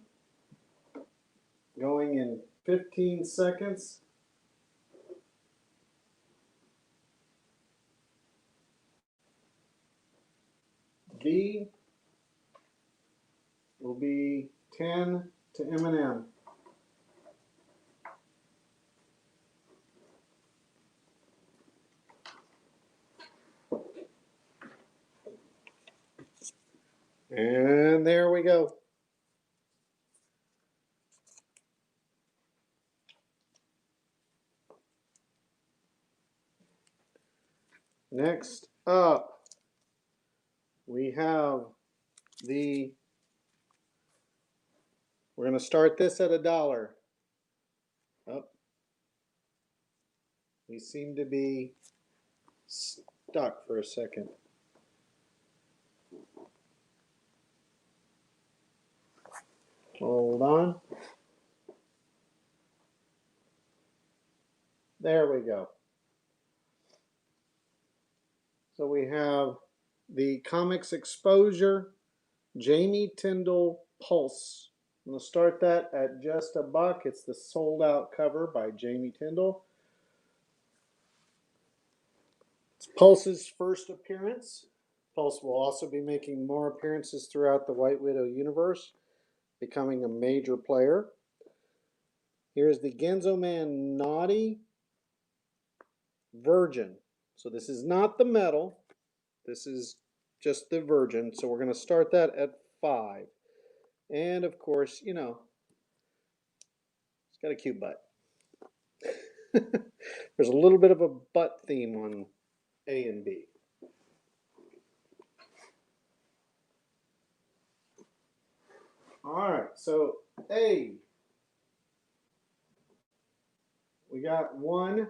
going in 15 seconds. B will be 10 to M&M. And there we go. Next up, we have we're going to start this at $1. Oh, we seem to be stuck for a second. Hold on. There we go. So we have the Comics Exposure Jamie Tyndall Pulse. I'm going to start that at just $1. It's the sold out cover by Jamie Tyndall. It's Pulse's first appearance. Pulse will also be making more appearances throughout the White Widow universe, becoming a major player. Here's the Genzo Man Naughty Virgin. So this is not the metal. This is just the Virgin. So we're going to start that at $5. And of course, you know, it's got a cute butt. There's a little bit of a butt theme on A and B. All right, so A, we got 1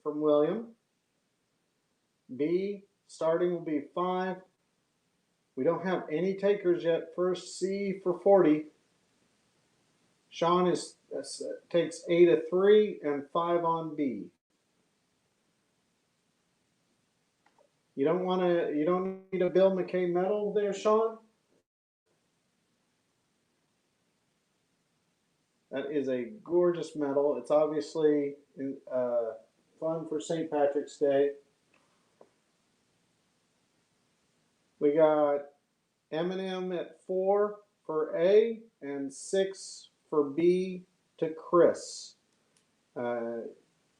from William. B, starting will be 5. We don't have any takers yet. First, C for 40. Sean takes A to 3 and 5 on B. You don't need a Bill McKay medal there, Sean? That is a gorgeous medal. It's obviously fun for St. Patrick's Day. We got M&M at 4 for A and 6 for B to Chris.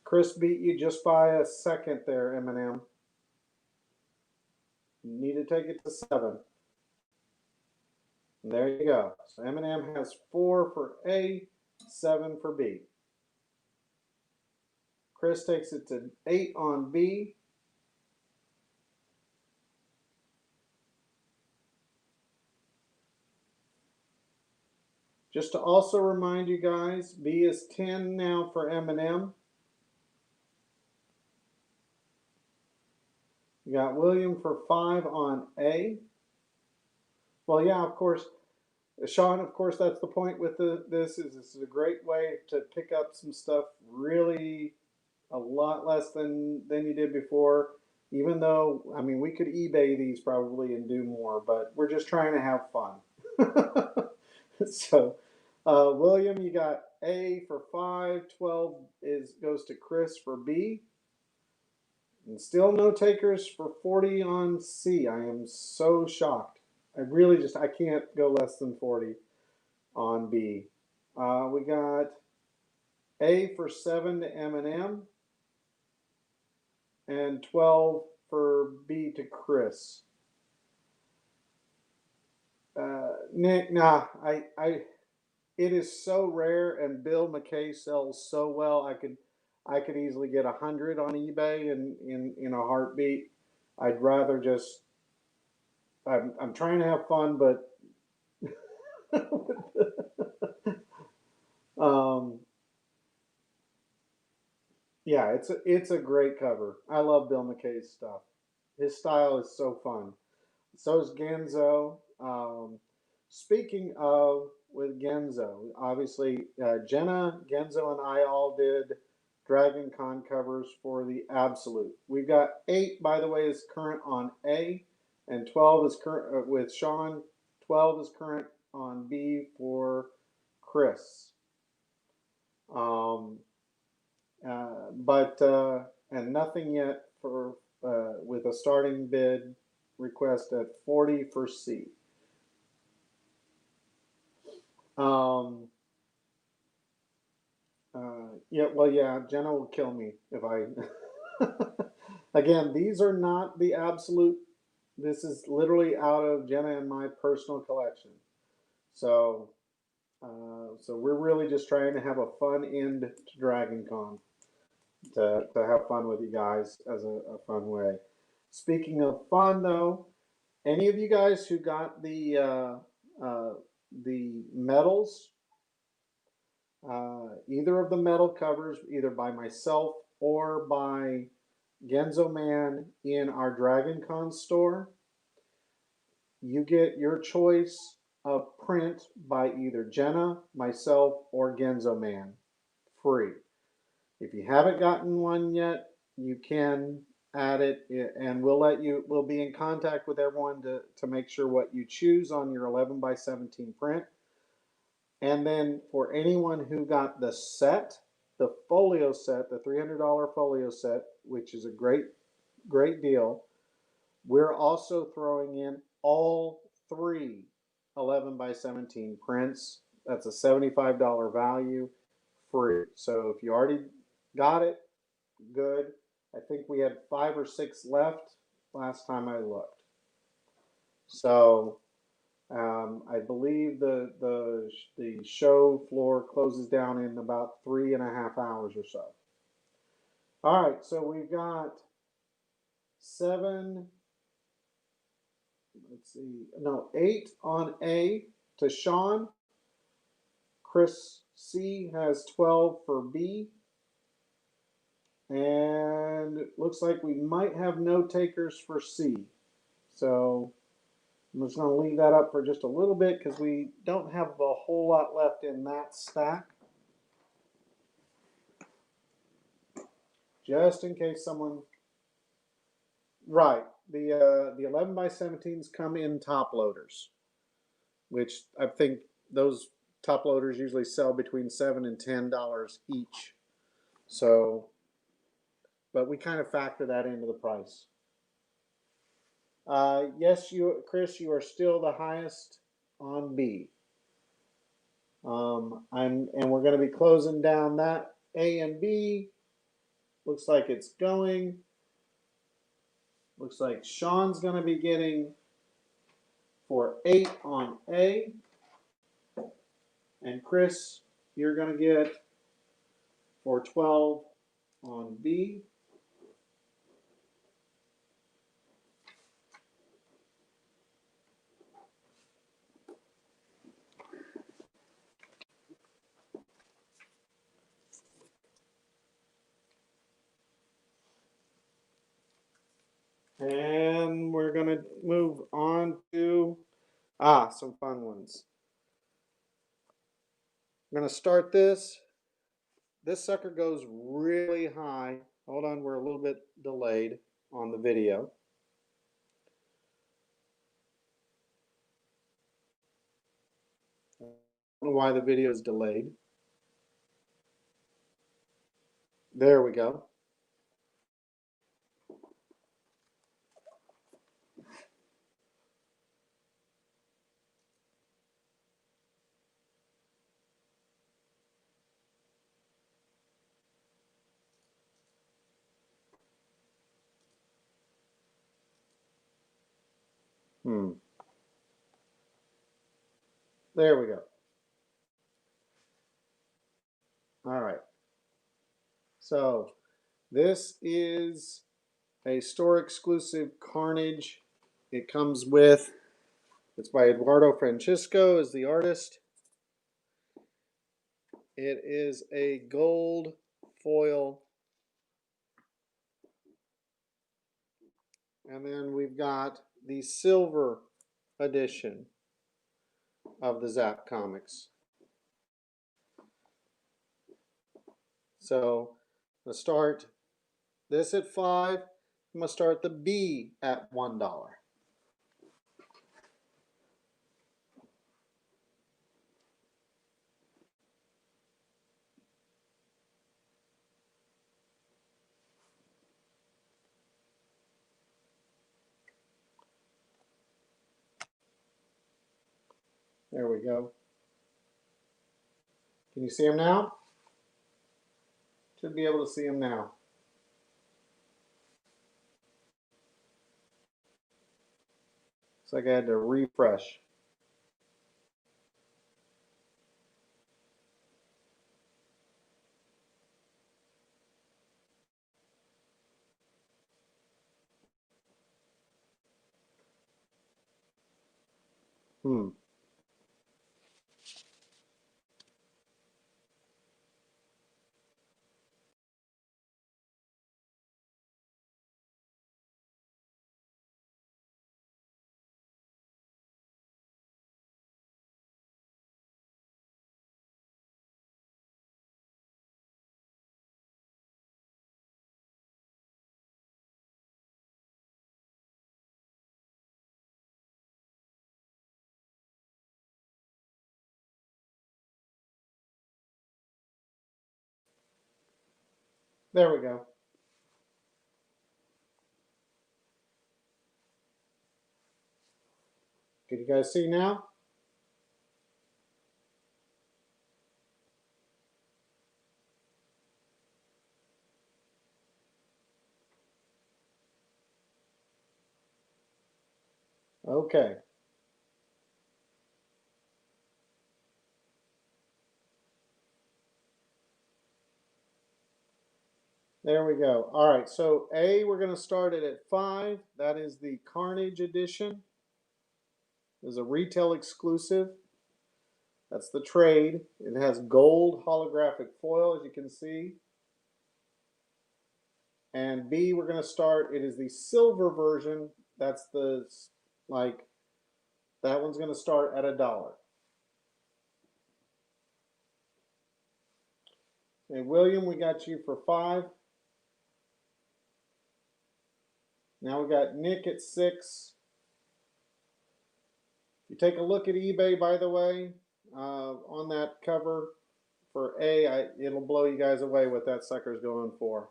Chris beat you just by a second there, M&M. You need to take it to 7. And there you go. So M&M has 4 for A, 7 for B. Chris takes it to 8 on B. Just to also remind you guys, B is 10 now for M&M. You got William for 5 on A. Well, yeah, of course, Sean, of course, that's the point with this is a great way to pick up some stuff really a lot less than you did before. Even though, I mean, we could eBay these probably and do more, but we're just trying to have fun. So, William, you got A for 5. 12 goes to Chris for B. And still no takers for 40 on C. I am so shocked. I can't go less than 40 on B. We got A for 7 to M&M and 12 for B to Chris. Nick, nah, it is so rare, and Bill McKay sells so well. I could easily get 100 on eBay in a heartbeat. I'd rather just. I'm trying to have fun, but yeah, it's a great cover. I love Bill McKay's stuff. His style is so fun. So is Genzo. Speaking of with Genzo, obviously Jenna, Genzo, and I all did Dragon Con covers for the Absolute. We've got 8, by the way, is current on A, and 12 is current with Sean. 12 is current on B for Chris. And nothing yet for with a starting bid request at 40 for C. Um, yeah, well, yeah, Jenna will kill me if I. Again, these are not the absolute. This is literally out of Jenna and my personal collection. So, so we're really just trying to have a fun end to Dragon Con, to have fun with you guys as a fun way. Speaking of fun, though, any of you guys who got the medals, either of the medal covers, either by myself or by Genzo Man in our Dragon Con store, you get your choice of print by either Jenna, myself, or Genzo Man, free. If you haven't gotten one yet, you can add it, and we'll be in contact with everyone to make sure what you choose on your 11 by 17 print. And then for anyone who got the set, the folio set, the $300 folio set, which is a great deal, we're also throwing in all three 11 by 17 prints. That's a $75 value, free. So if you already got it, good. I think we had 5 or 6 left last time I looked. So I believe the show floor closes down in about 3.5 hours or so. All right, so we've got 7. Let's see, no, 8 on A to Sean. Chris C has 12 for B. And it looks like we might have no takers for C. So I'm just going to leave that up for just a little bit because we don't have a whole lot left in that stack. Just in case someone... Right. The 11 by 17s come in top loaders, which I think those top loaders usually sell between $7 and $10 each. So, but we kind of factor that into the price. Yes, Chris, you are still the highest on B. And we're going to be closing down that A and B. Looks like it's going. Looks like Sean's going to be getting for 8 on A. And Chris, you're going to get for 12 on B. And we're going to move on to some fun ones. I'm going to start this. This sucker goes really high. Hold on, we're a little bit delayed on the video. I don't know why the video is delayed. There we go. There we go. All right. So this is a store exclusive Carnage. It comes with, it's by Eduardo Francisco as the artist. It is a gold foil. And then we've got the silver edition of the Zap Comics. So I'm going to start this at $5. I'm going to start the B at $1. There we go. Can you see them now? Should be able to see them now. Looks like I had to refresh. Hmm. There we go. Can you guys see now? Okay. There we go. All right, so A, we're going to start it at 5. That is the Carnage edition. It's a retail exclusive. That's the trade. It has gold holographic foil, as you can see. And B, we're going to start, it is the silver version. That's the, like, that one's going to start at $1. Okay, William, we got you for 5. Now we got Nick at 6. If you take a look at eBay, by the way, on that cover for A, it'll blow you guys away what that sucker's going for.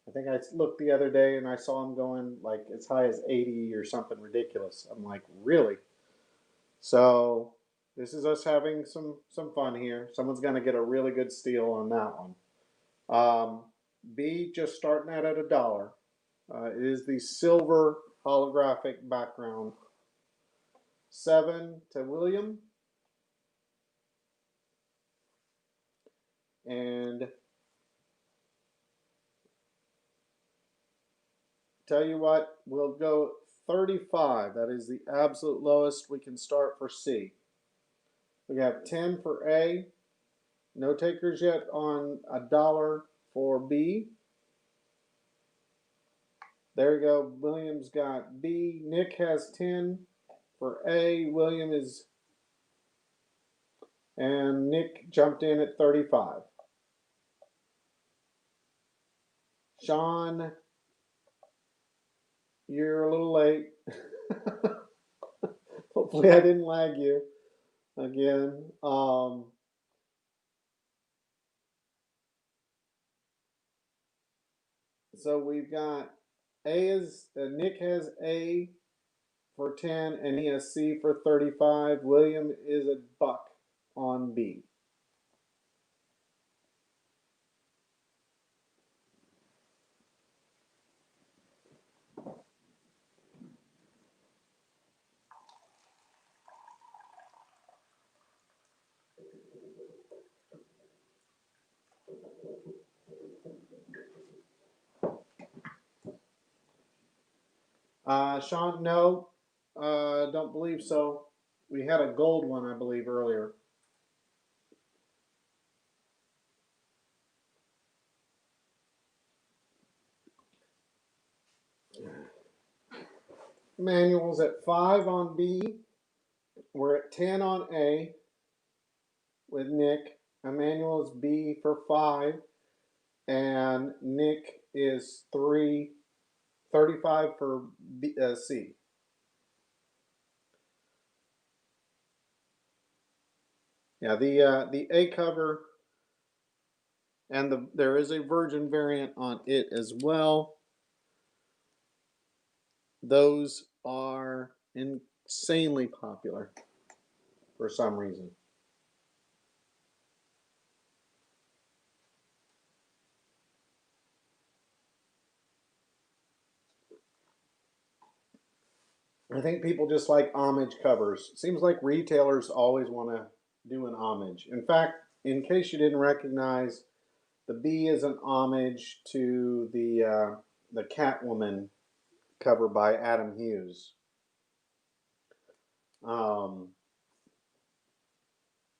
I think I looked the other day and I saw him going like as high as 80 or something ridiculous. I'm like, really? So this is us having some fun here. Someone's going to get a really good steal on that one. B, just starting at $1. It is the silver holographic background. 7 to William. And tell you what, we'll go 35. That is the absolute lowest we can start for C. We have 10 for A. No takers yet on $1 for B. There you go. William's got B. Nick has 10 for A. William is, and Nick jumped in at 35. Sean, you're a little late. Hopefully I didn't lag you again. So we've got A is, Nick has A for 10 and he has C for 35. William is $1 on B. Sean, no, don't believe so. We had a gold one, I believe, earlier. Manual's at 5 on B. We're at 10 on A with Nick. Emmanuel's B for 5. And Nick is 35 for B, C. Yeah, the A cover, and there is a Virgin variant on it as well. Those are insanely popular. for some reason. I think people just like homage covers. Seems like retailers always want to do an homage. In fact, in case you didn't recognize, the B is an homage to the Catwoman cover by Adam Hughes.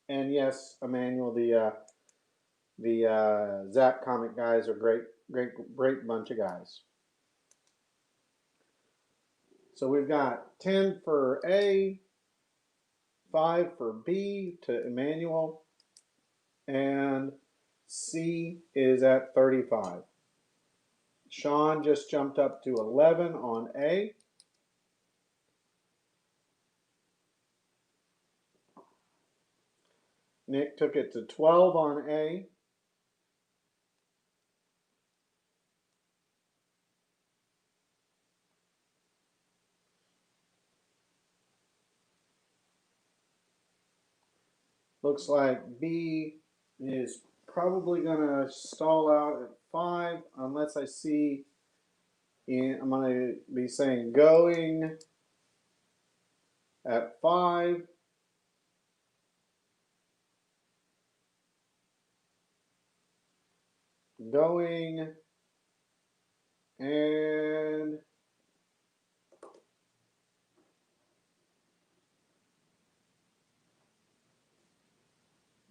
And yes, Emmanuel, the Zap Comic guys are great bunch of guys. So we've got 10 for A, 5 for B to Emmanuel, and C is at 35. Sean just jumped up to 11 on A. Nick took it to 12 on A. Looks like B is probably going to stall out at 5 unless I see, I'm going to be saying going at 5. Going, and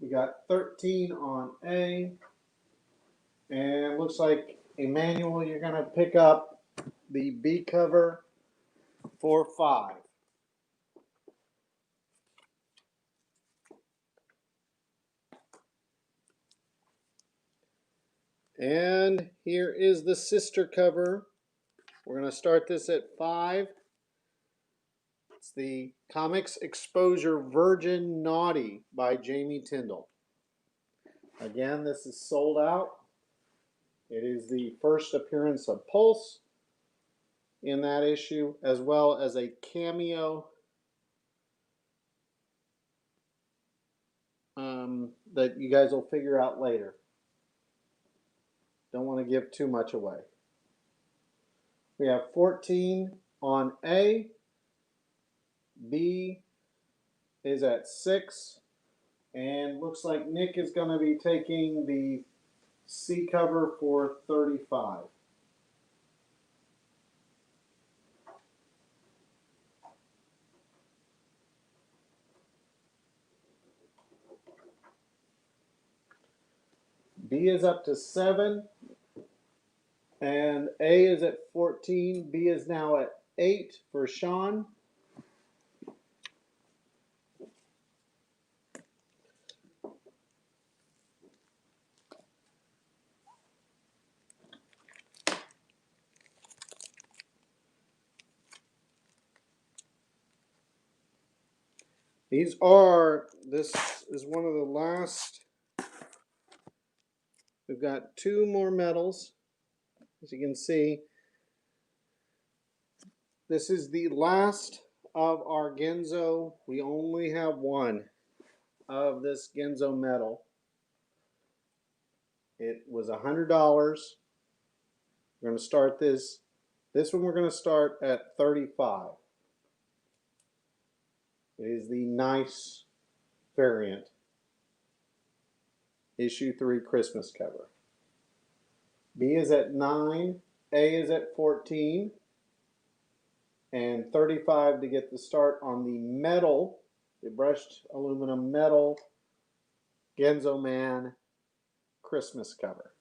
we got 13 on A. And looks like, Emmanuel, you're going to pick up the B cover for 5. And here is the sister cover. We're going to start this at 5. It's the Comics Exposure Virgin Naughty by Jamie Tyndall. Again, this is sold out. It is the first appearance of Pulse in that issue, as well as a cameo that you guys will figure out later. Don't want to give too much away. We have 14 on A. B is at 6. And looks like Nick is going to be taking the C cover for 35. B is up to 7. And A is at 14. B is now at 8 for Sean. This is one of the last. We've got 2 more medals. As you can see, this is the last of our Genzo. We only have one of this Genzo medal. It was $100. We're going to start this. This one we're going to start at 35. It is the nice variant. Issue 3 Christmas cover. B is at 9. A is at 14. And 35 to get the start on the metal, the brushed aluminum metal Genzo Man Christmas cover.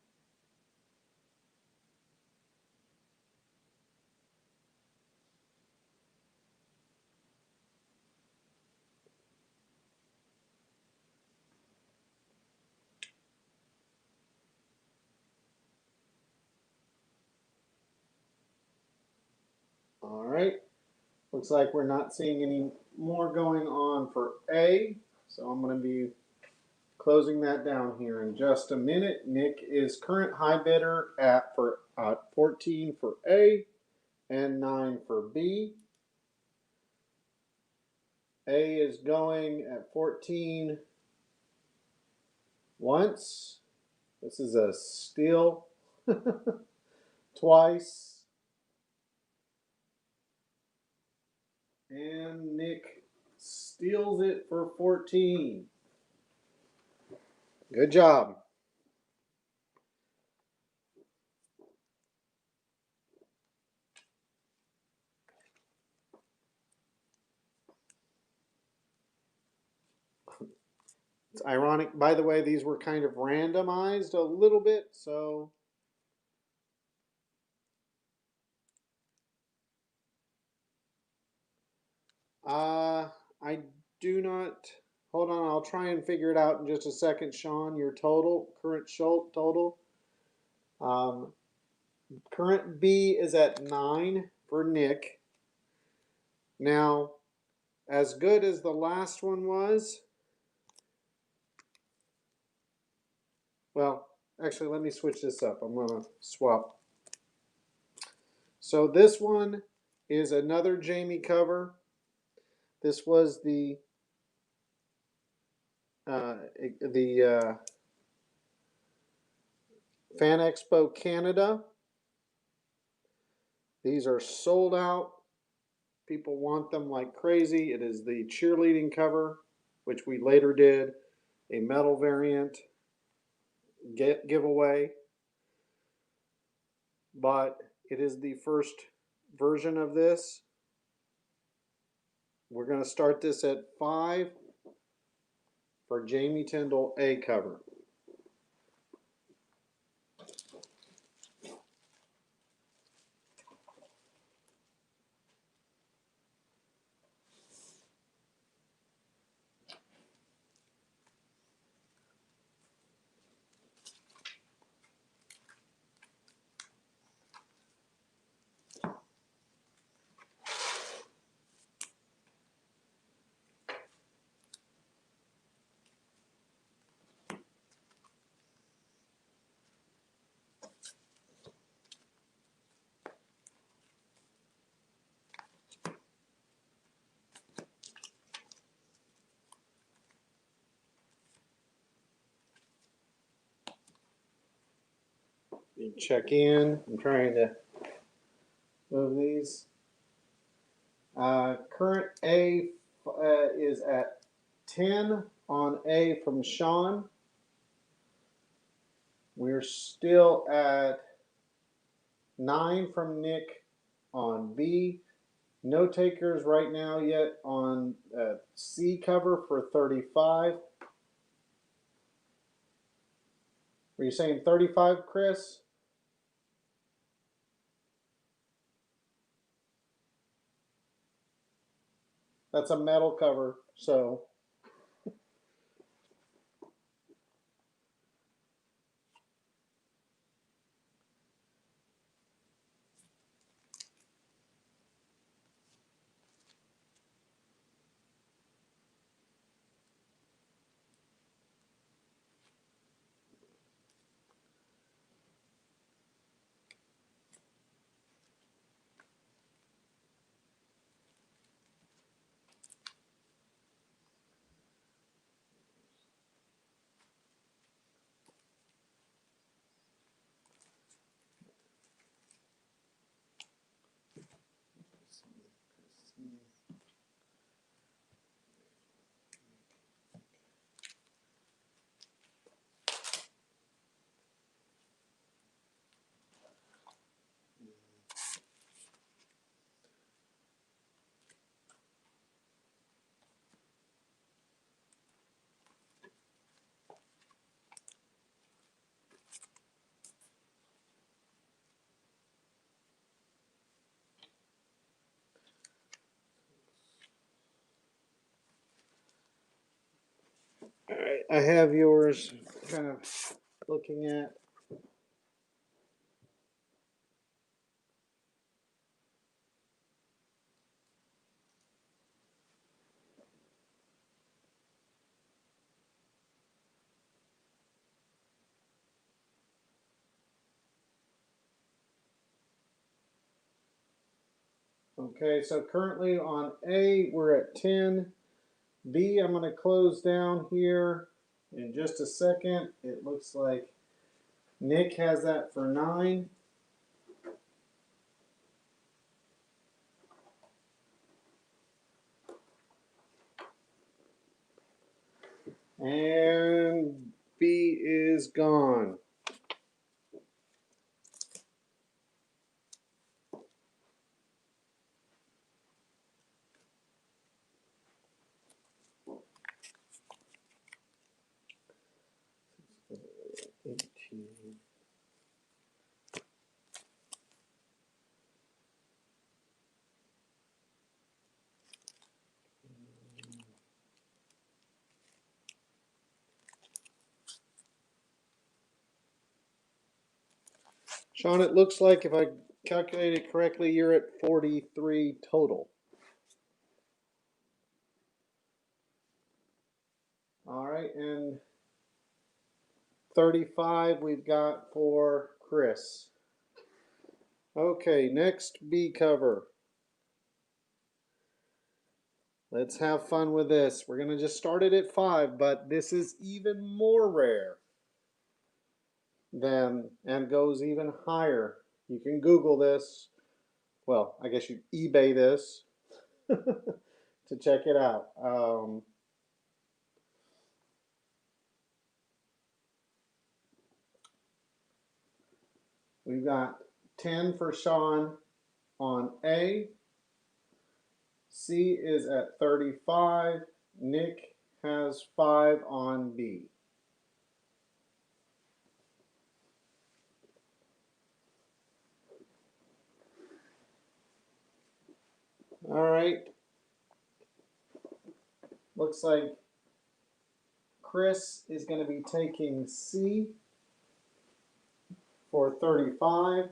All right. Looks like we're not seeing any more going on for A, so I'm going to be closing that down here in just a minute. Nick is current high bidder at 14 for A and 9 for B. A is going at 14 once. This is a steal. Twice. And Nick steals it for 14. Good job. It's ironic, by the way, these were kind of randomized a little bit, so I do not. Hold on, I'll try and figure it out in just a second, Sean. Your total, current total. Um, current B is at 9 for Nick. Now, as good as the last one was, well, actually, let me switch this up. I'm going to swap. So this one is another Jamie cover. This was the Fan Expo Canada. These are sold out. People want them like crazy. It is the cheerleading cover, which we later did a metal variant giveaway. But it is the first version of this. We're going to start this at 5 for Jamie Tyndall A cover. Check in. I'm trying to move these. Current A is at 10 on A from Sean. We're still at 9 from Nick on B. No takers right now yet on C cover for 35. Were you saying 35, Chris? That's a metal cover, so. All right, I have yours kind of looking at. Okay, so currently on A, we're at 10. B, I'm going to close down here in just a second. It looks like Nick has that for 9. And B is gone. Sean, it looks like if I calculated correctly, you're at 43 total. All right, and 35 we've got for Chris. Okay, next B cover. Let's have fun with this. We're going to just start it at 5, but this is even more rare than, and goes even higher. You can Google this. Well, I guess you eBay this to check it out. We've got 10 for Sean on A. C is at 35. Nick has 5 on B. All right. Looks like Chris is going to be taking C for 35.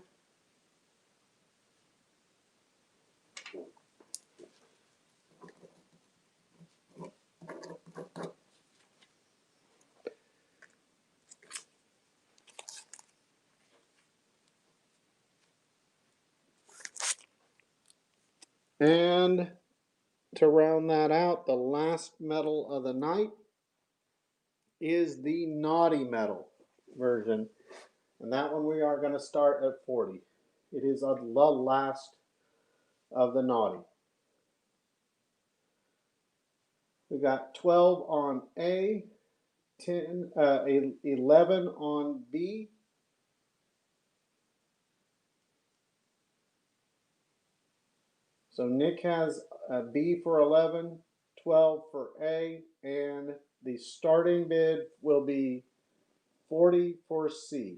And to round that out, the last medal of the night is the naughty medal version. And that one we are going to start at 40. It is the last of the naughty. We've got 12 on A, 11 on B. So Nick has a B for 11, 12 for A, and the starting bid will be 40 for C.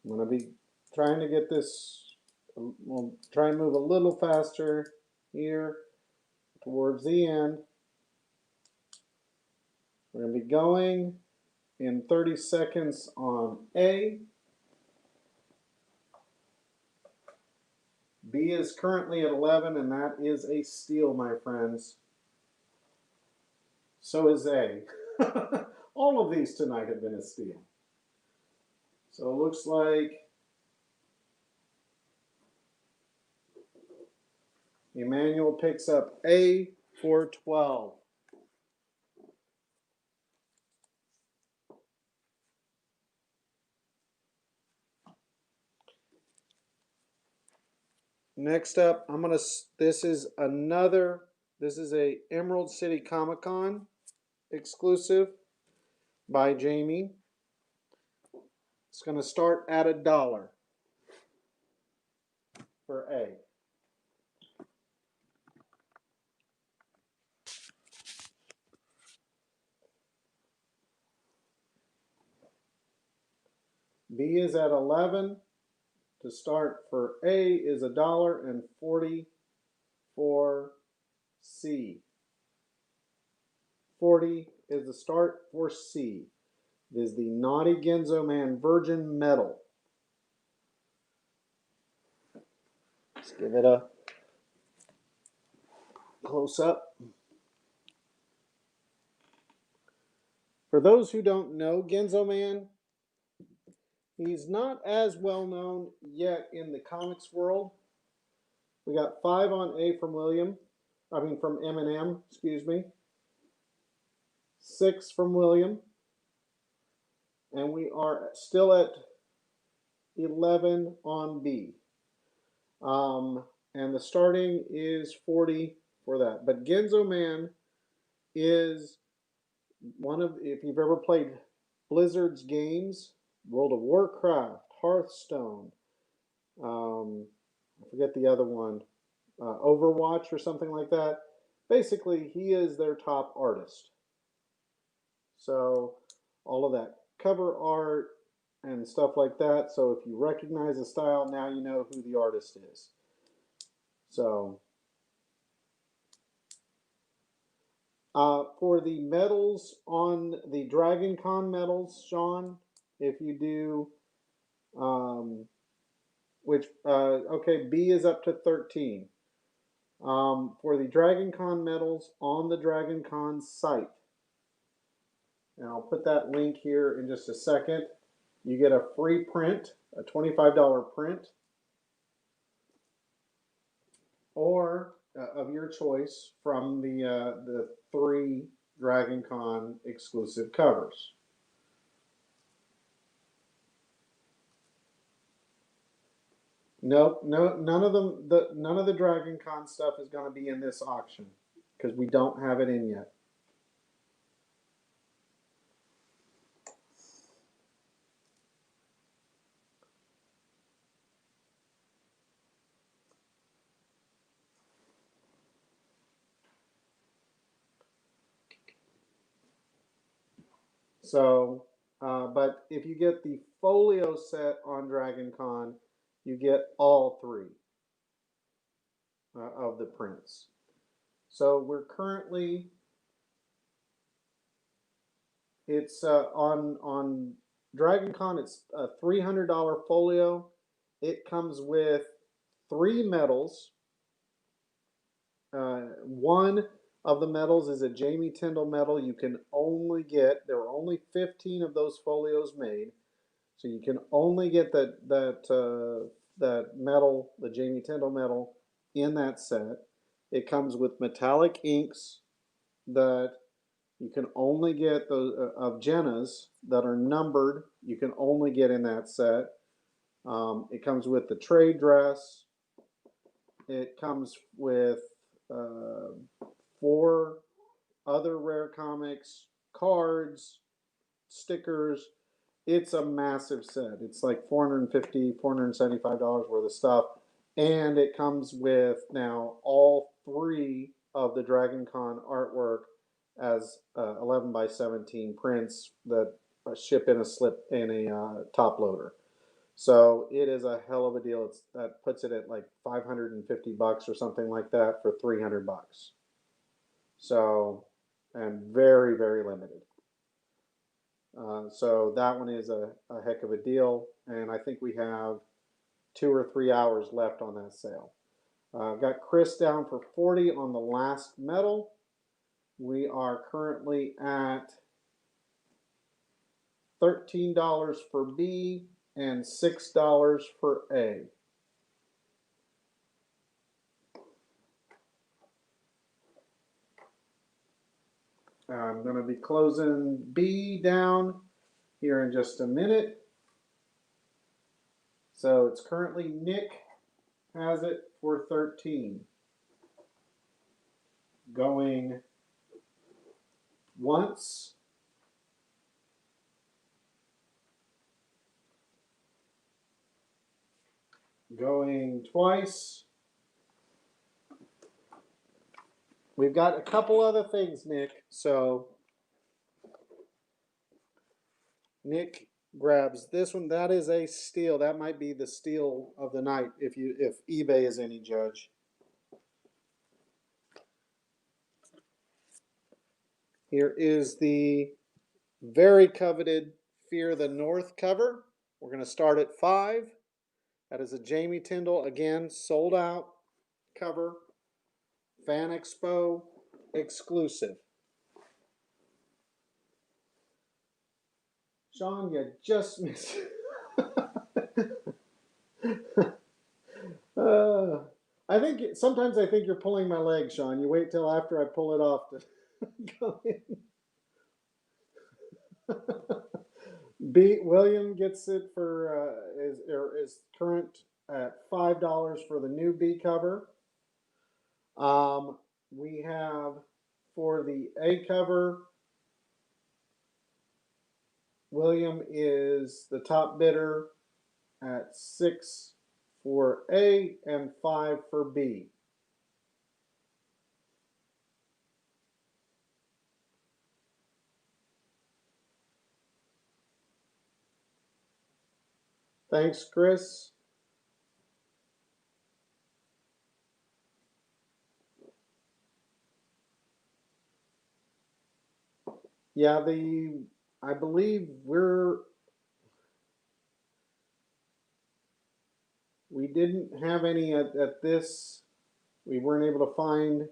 I'm going to be trying to get this, we'll try and move a little faster here towards the end. We're going to be going in 30 seconds on A. B is currently at 11, and that is a steal, my friends. So is A. All of these tonight have been a steal. So it looks like Emmanuel picks up A for 12. Next up, this is a Emerald City Comic Con exclusive by Jamie. It's going to start at $1 for A. B is at 11. To start for A is $1.40 for C. 40 is the start for C. It is the Naughty Genzo Man Virgin Metal. Let's give it a close up. For those who don't know Genzo Man, he's not as well known yet in the comics world. We got 5 on A from from Eminem, excuse me. 6 from William. And we are still at 11 on B. And the starting is 40 for that. But Genzo Man is one of, if you've ever played Blizzard's games, World of Warcraft, Hearthstone, I forget the other one, Overwatch or something like that. Basically, he is their top artist. So all of that cover art and stuff like that. So if you recognize the style, now you know who the artist is. So for the medals on the Dragon Con medals, Sean, if you do, okay, B is up to 13. For the Dragon Con medals on the Dragon Con site, and I'll put that link here in just a second, you get a free print, a $25 print, or of your choice from the 3 Dragon Con exclusive covers. Nope, none of them. None of the Dragon Con stuff is going to be in this auction because we don't have it in yet. So, but if you get the folio set on Dragon Con, you get all 3 of the prints. So we're currently, it's on Dragon Con, it's a $300 folio. It comes with 3 medals. One of the medals is a Jamie Tyndall medal. You can only get, there are only 15 of those folios made, so you can only get that medal, the Jamie Tyndall medal, in that set. It comes with metallic inks that you can only get those of Jenna's that are numbered. You can only get in that set. It comes with the trade dress. It comes with 4 other rare comics, cards, stickers. It's a massive set. It's like $450, $475 worth of stuff. And it comes with now all 3 of the Dragon Con artwork as 11 by 17 prints that ship in a slip in a top loader. So it is a hell of a deal. That puts it at like $550 or something like that for $300. So, and very, very limited. So that one is a heck of a deal, and I think we have 2 or 3 hours left on that sale. I've got Chris down for 40 on the last medal. We are currently at $13 for B and $6 for A. I'm going to be closing B down here in just a minute. So it's currently Nick has it for 13. Going once. Going twice. We've got a couple other things, Nick. So Nick grabs this one. That is a steal. That might be the steal of the night if eBay is any judge. Here is the very coveted Fear the North cover. We're going to start at 5. That is a Jamie Tyndall, again, sold out cover. Fan Expo exclusive. Sean, you just missed. uh, sometimes I think you're pulling my leg, Sean. You wait till after I pull it off to go in. B. William gets it for is current at $5 for the new B cover. We have for the A cover, William is the top bidder at 6 for A and 5 for B. Thanks, Chris. Yeah, I believe we didn't have any at this. We weren't able to find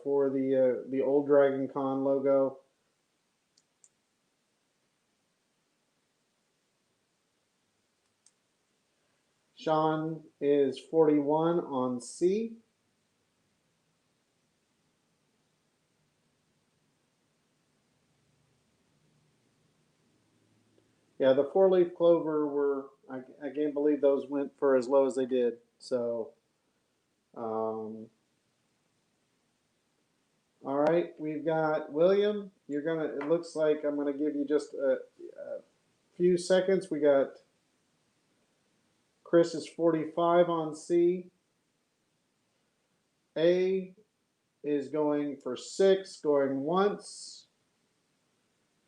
for the old Dragon Con logo. Sean is 41 on C. Yeah, the 4-leaf clover I can't believe those went for as low as they did. So, all right, we've got William. It looks like I'm gonna give you just a few seconds. We got Chris is 45 on C. A is going for 6, going once,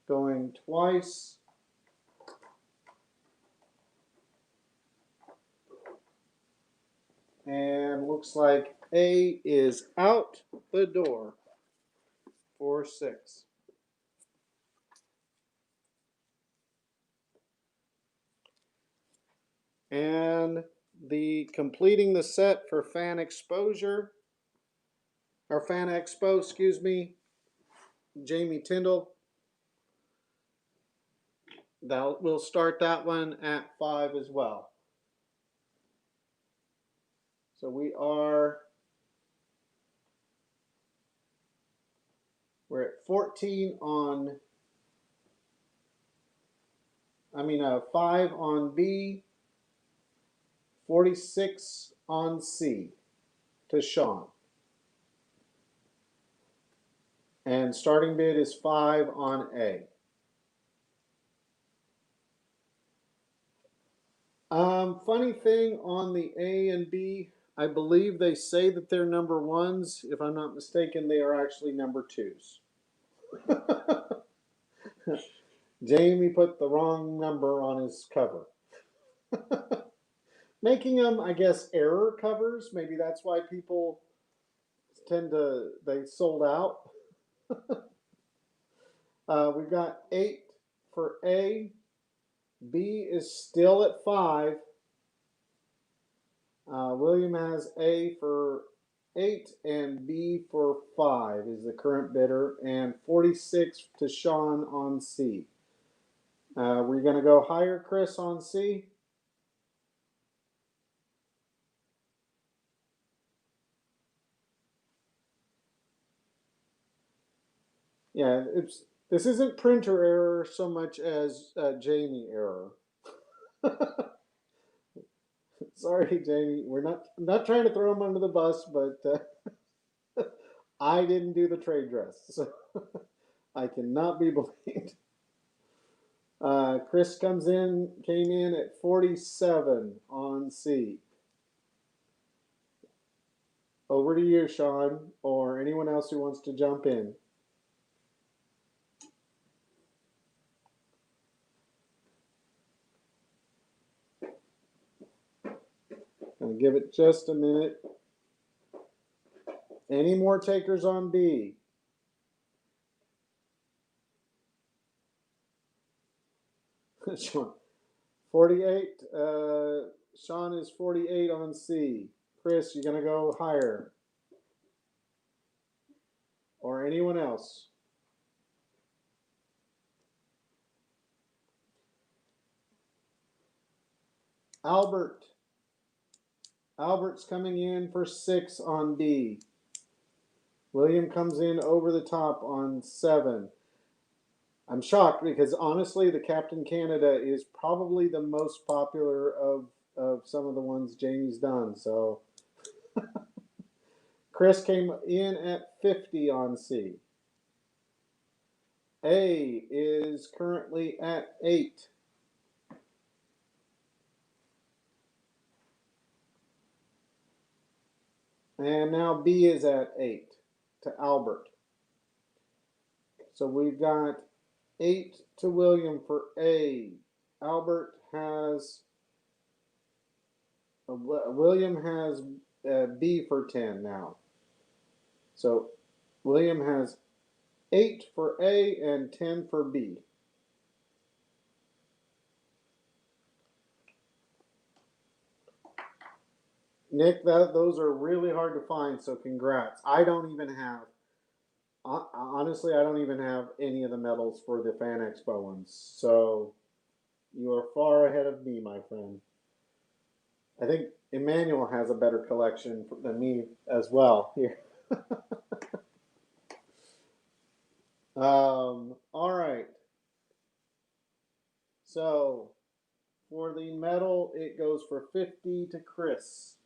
going twice. And looks like A is out the door for 6. And the completing the set for Fan Exposure, or Fan Expo, excuse me, Jamie Tyndall. We'll start that one at 5 as well. So we're at 14 on, 5 on B, 46 on C to Sean. And starting bid is 5 on A. Funny thing on the A and B, I believe they say that they're number 1s. If I'm not mistaken, they are actually number 2s. Jamie put the wrong number on his cover. Making them, I guess, error covers. Maybe that's why people they sold out. We've got 8 for A. B is still at 5. William has A for 8 and B for 5 is the current bidder, and 46 to Sean on C. We're going to go higher, Chris, on C. Yeah, this isn't printer error so much as Jamie error. Sorry, Jamie. I'm not trying to throw him under the bus, but I didn't do the trade dress, so I cannot be blamed. Chris came in at 47 on C. Over to you, Sean, or anyone else who wants to jump in. Gonna give it just a minute. Any more takers on B? Sean, 48. Sean is 48 on C. Chris, you gonna go higher? Or anyone else? Albert. Albert's coming in for 6 on B. William comes in over the top on 7. I'm shocked because honestly, the Captain Canada is probably the most popular of some of the ones Jamie's done. So Chris came in at 50 on C. A is currently at 8. And now B is at 8 to Albert. So we've got 8 to William for A. Albert has, William has B for 10 now. So William has 8 for A and 10 for B. Nick, those are really hard to find, so congrats. I don't even have, honestly, I don't even have any of the medals for the Fan Expo ones. So you are far ahead of me, my friend. I think Emmanuel has a better collection than me as well here. All right. So for the medal, it goes for 50 to Chris.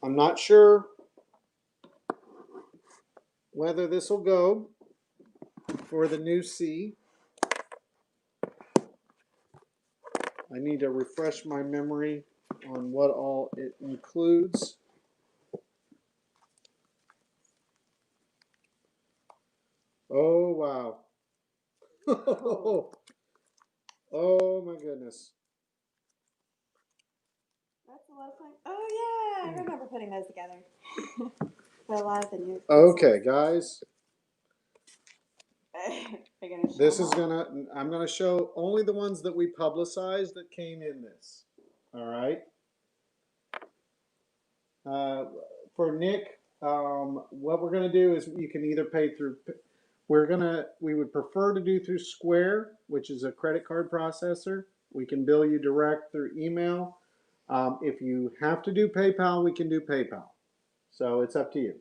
I'm not sure whether this will go for the new C. I need to refresh my memory on what all it includes. Oh, wow. Oh, my goodness. That's a lot of fun. Oh, yeah. I remember putting those together. But a lot of the new. Okay, guys. This is I'm gonna show only the ones that we publicized that came in this. All right. For Nick, what we're gonna do is you can either pay through. We would prefer to do through Square, which is a credit card processor. We can bill you direct through email. If you have to do PayPal, we can do PayPal. So it's up to you.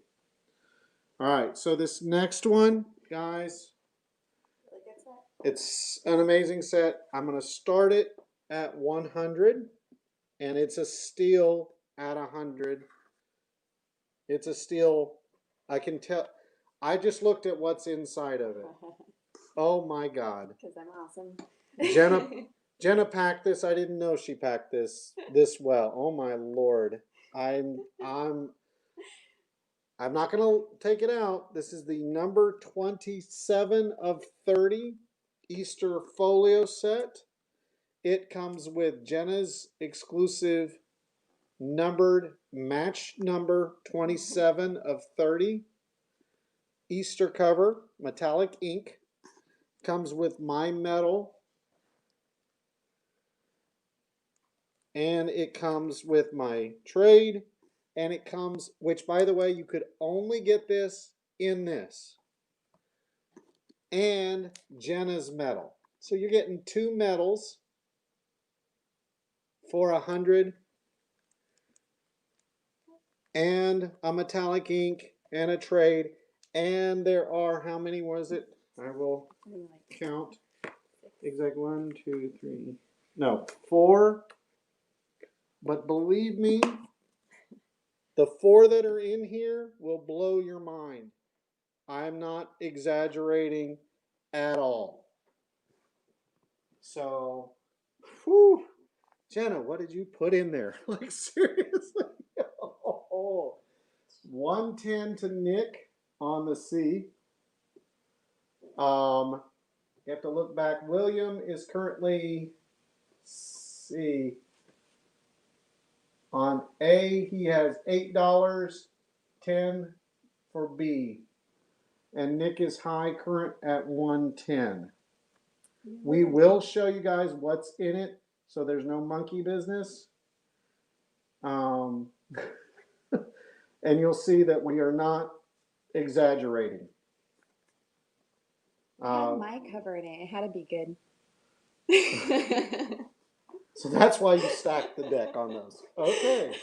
All right. So this next one, guys. It's an amazing set. I'm going to start it at 100, and it's a steal at 100. It's a steal. I can tell. I just looked at what's inside of it. Oh my God. Because I'm awesome. Jenna packed this. I didn't know she packed this well. Oh my Lord. I'm not going to take it out. This is the number 27 of 30 Easter folio set. It comes with Jenna's exclusive numbered match number 27 of 30 Easter cover, metallic ink. Comes with my medal. And it comes with my trade. And it comes, which by the way, you could only get this in this. And Jenna's medal. So you're getting 2 medals for 100 and a metallic ink and a trade. And there are, how many was it? I will count. Exact 1, 2, 3. No, 4. But believe me, the 4 that are in here will blow your mind. I'm not exaggerating at all. So, whew. Jenna, what did you put in there? Like, seriously? Oh. 110 to Nick on the C. You have to look back. William is currently C. On A, he has $8. 10 for B. And Nick is high current at 110. We will show you guys what's in it, so there's no monkey business. And you'll see that we are not exaggerating. I had my cover in it. It had to be good. So that's why you stacked the deck on those. Okay.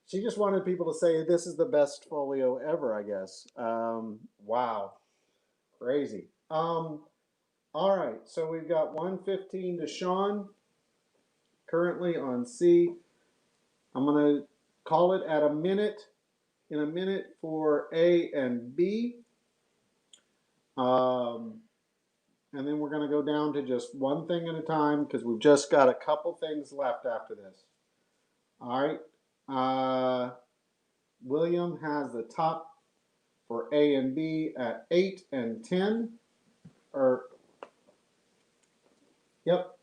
She just wanted people to say this is the best folio ever, I guess. Wow. Crazy. All right. So we've got 115 to Sean currently on C. I'm going to call it at a minute, in a minute for A and B. And then we're going to go down to just one thing at a time because we've just got a couple things left after this. All right. William has the top for A and B at 8 and 10. Yep.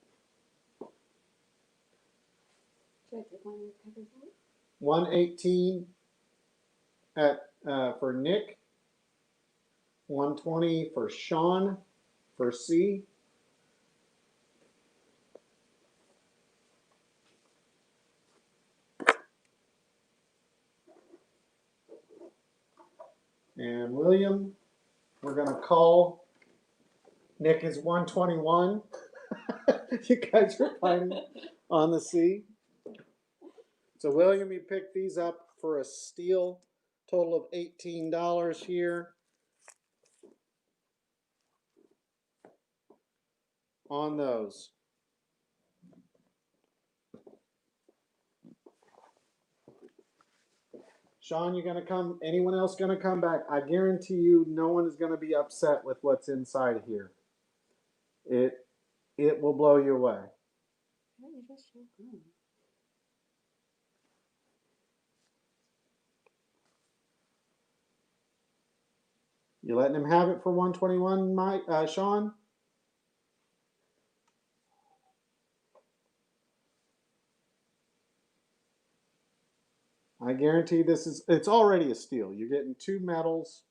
Should I take one of these covers out? 118 for Nick. 120 for Sean for C. And William, we're going to call. Nick is 121. You guys are fighting on the C. So William, you picked these up for a steal, total of $18 here. On those. Sean, you're going to come, anyone else going to come back? I guarantee you no one is going to be upset with what's inside here. It will blow you away. That is just so good. You letting him have it for 121, Mike, Sean? I guarantee it's already a steal. You're getting 2 medals.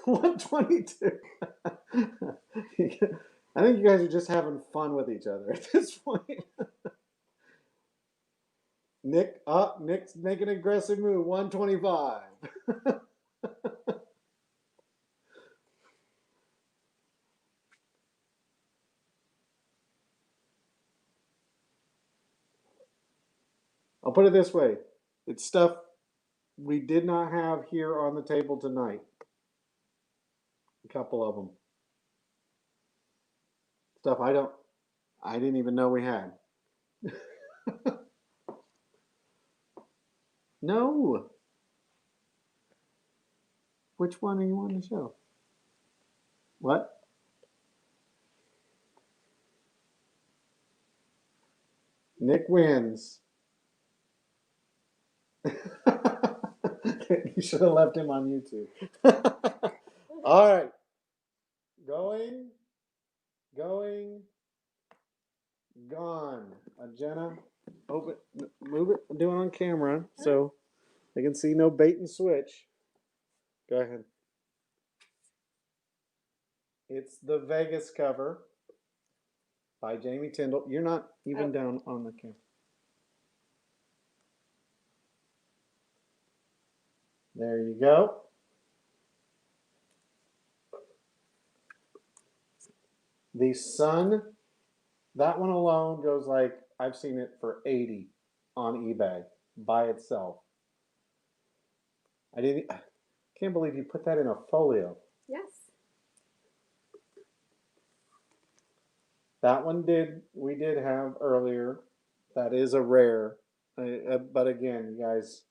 122. I think you guys are just having fun with each other at this point. Nick's making an aggressive move. 125. I'll put it this way. It's stuff we did not have here on the table tonight. A couple of them. Stuff I didn't even know we had. No. Which one do you want to show? What? Nick wins. You should have left him on YouTube. All right. Going. Gone. Jenna, open, move it. I'm doing it on camera so they can see no bait and switch. Go ahead. It's the Vegas cover by Jamie Tyndall. You're not even down on the camera. There you go. The Sun, that one alone goes like, I've seen it for 80 on eBay by itself. I can't believe you put that in a folio. Yes. That one we did have earlier. That is a rare. But again, you guys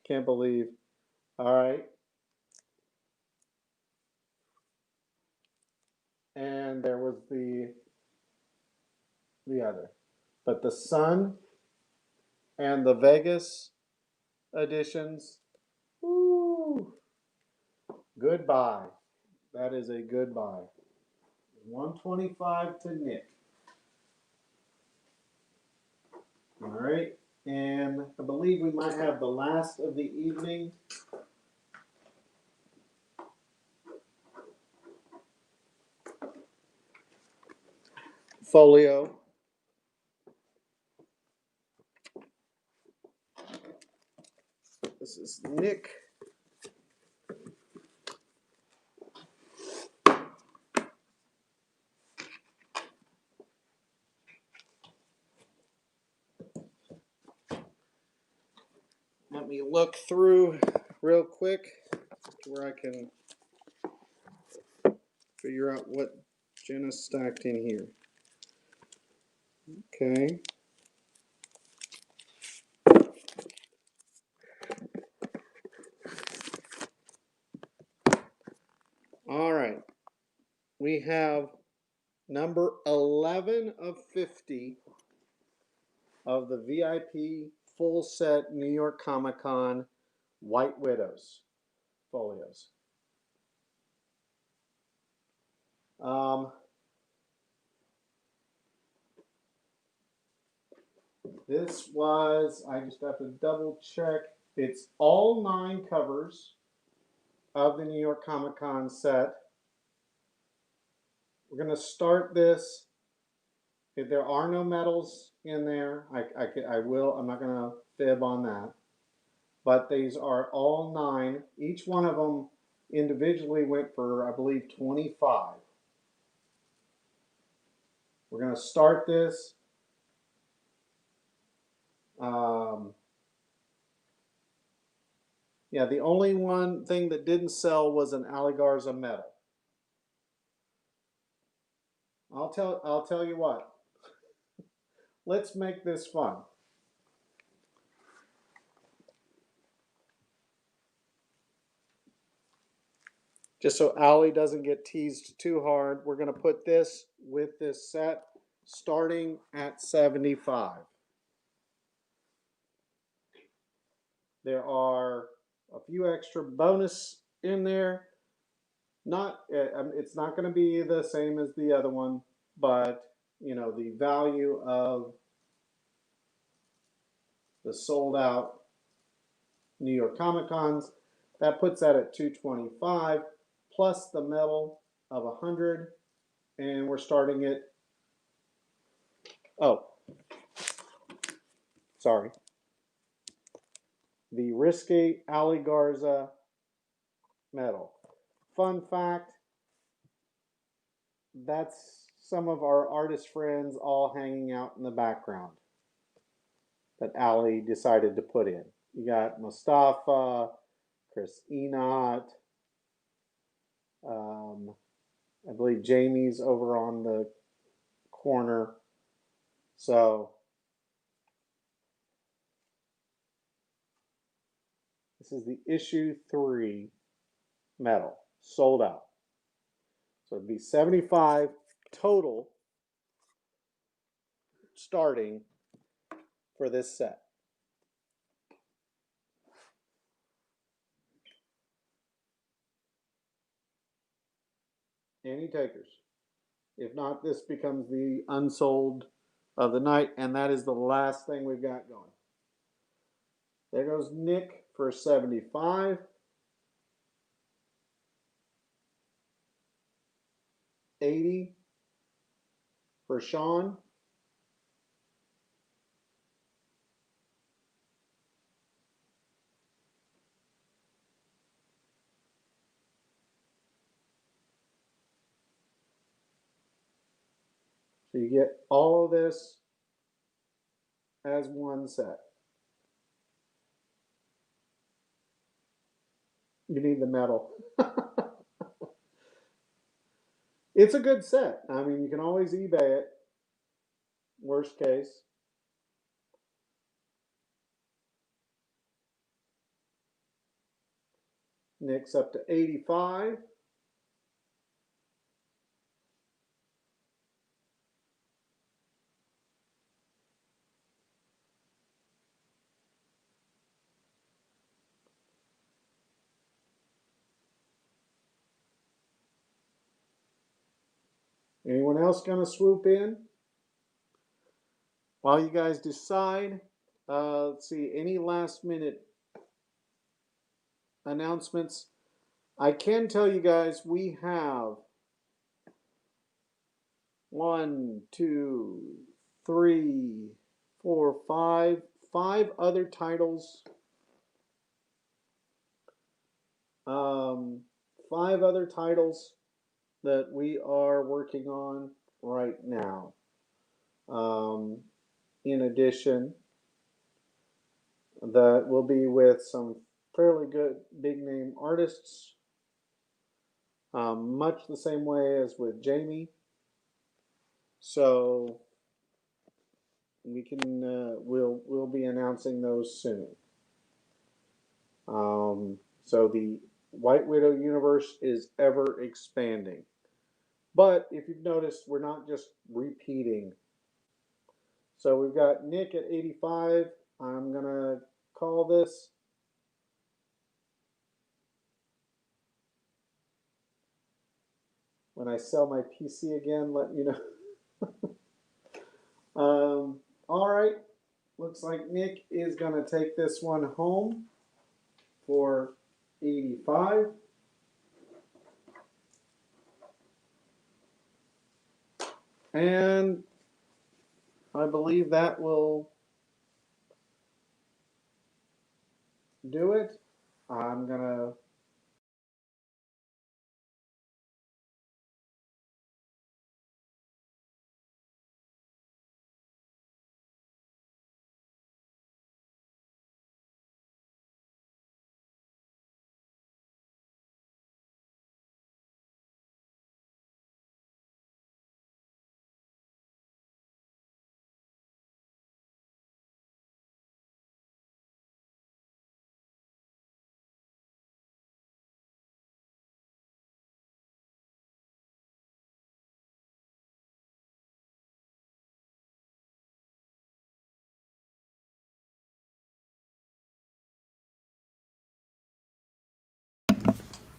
can't believe. All right. And there was the other. But the Sun and the Vegas editions, woo, goodbye. That is a goodbye. 125 to Nick. All right. And I believe we might have the last of the evening. Folio. This is Nick. Let me look through real quick to where I can figure out what Jenna stacked in here. Okay. All right. We have number 11 of 50 of the VIP full set New York Comic Con White Widows folios. This was, I just have to double check. It's all 9 covers of the New York Comic Con set. We're going to start this. If there are no medals in there, I'm not going to fib on that. But these are all 9. Each one of them individually went for, I believe, 25. We're going to start this. Yeah, the only one thing that didn't sell was an Ali Garza medal. I'll tell you what. Let's make this fun. Just so Ali doesn't get teased too hard, we're going to put this with this set starting at 75. There are a few extra bonus in there. It's not going to be the same as the other one, but you know, the value of the sold out New York Comic Cons, that puts that at 225 plus the medal of 100, and we're starting it. Oh, sorry. The Risky Ali Garza medal. Fun fact, that's some of our artist friends all hanging out in the background that Ali decided to put in. You got Mustafa, Chris Enot, I believe Jamie's over on the corner. So this is the issue 3 medal, sold out. So it'd be 75 total starting for this set. Any takers? If not, this becomes the unsold of the night, and that is the last thing we've got going. There goes Nick for 75. 80 for Sean. So you get all of this as one set. You need the medal. It's a good set. I mean, you can always eBay it. Worst case. Nick's up to 85. Anyone else going to swoop in? While you guys decide, Let's see. Any last minute announcements? I can tell you guys we have one, two, three, four, five other titles. Um, five other titles that we are working on right now. In addition, that will be with some fairly good big name artists, much the same way as with Jamie. So we can we'll be announcing those soon. So the White Widow universe is ever expanding. But if you've noticed, we're not just repeating. So we've got Nick at 85. I'm going to call this. When I sell my PC again, let you know. All right. Looks like Nick is going to take this one home for 85. And I believe that will do it. I'm going to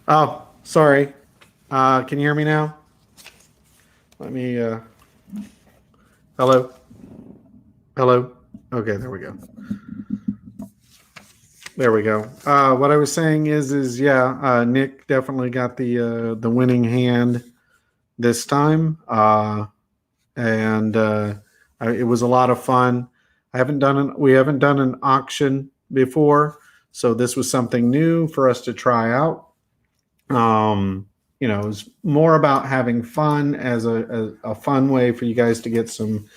Oh, sorry. Can you hear me now? Let me, hello? Hello? Okay, there we go. There we go. What I was saying is yeah, Nick definitely got the winning hand this time. And it was a lot of fun. We haven't done an auction before, so this was something new for us to try out. It's more about having fun as a fun way for you guys to get some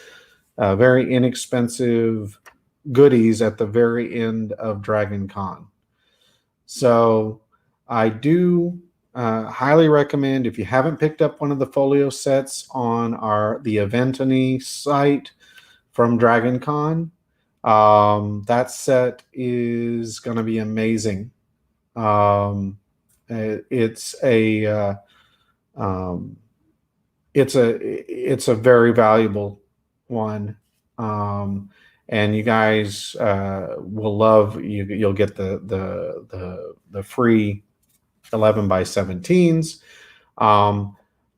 very inexpensive goodies at the very end of Dragon Con. So I do highly recommend, if you haven't picked up one of the folio sets on the Eventony site from Dragon Con, that set is going to be amazing. It's a it's a very valuable one, and you guys will love. You'll get the free 11x17s.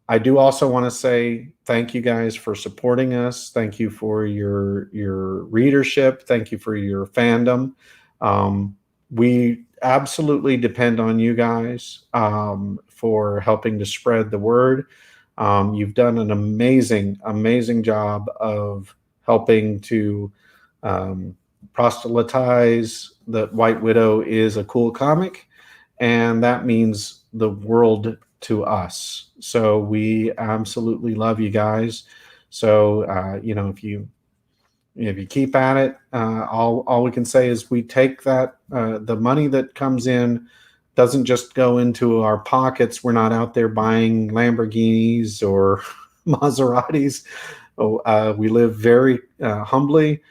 I do also want to say thank you guys for supporting us. Thank you for your readership. Thank you for your fandom. We absolutely depend on you guys for helping to spread the word. You've done an amazing job of helping to proselytize that White Widow is a cool comic, and that means the world to us. So we absolutely love you guys. So if you keep at it, all we can say is we take that the money that comes in doesn't just go into our pockets. We're not out there buying Lamborghinis or Maseratis. We live very humbly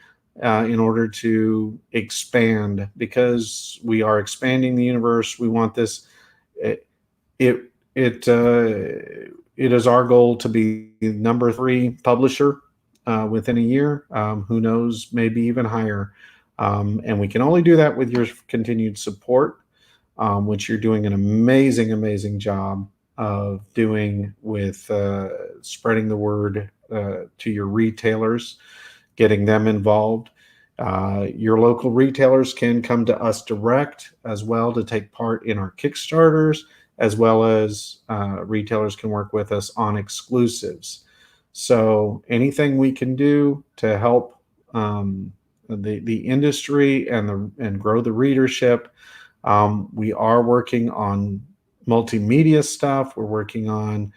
in order to expand, because we are expanding the universe. We want this. It is our goal to be number 3 publisher within a year. Who knows, maybe even higher. And we can only do that with your continued support, which you're doing an amazing job of doing with spreading the word to your retailers, getting them involved. Your local retailers can come to us direct as well to take part in our Kickstarters, as well as retailers can work with us on exclusives. So anything we can do to help the industry and grow the readership. We are working on multimedia stuff. We're working on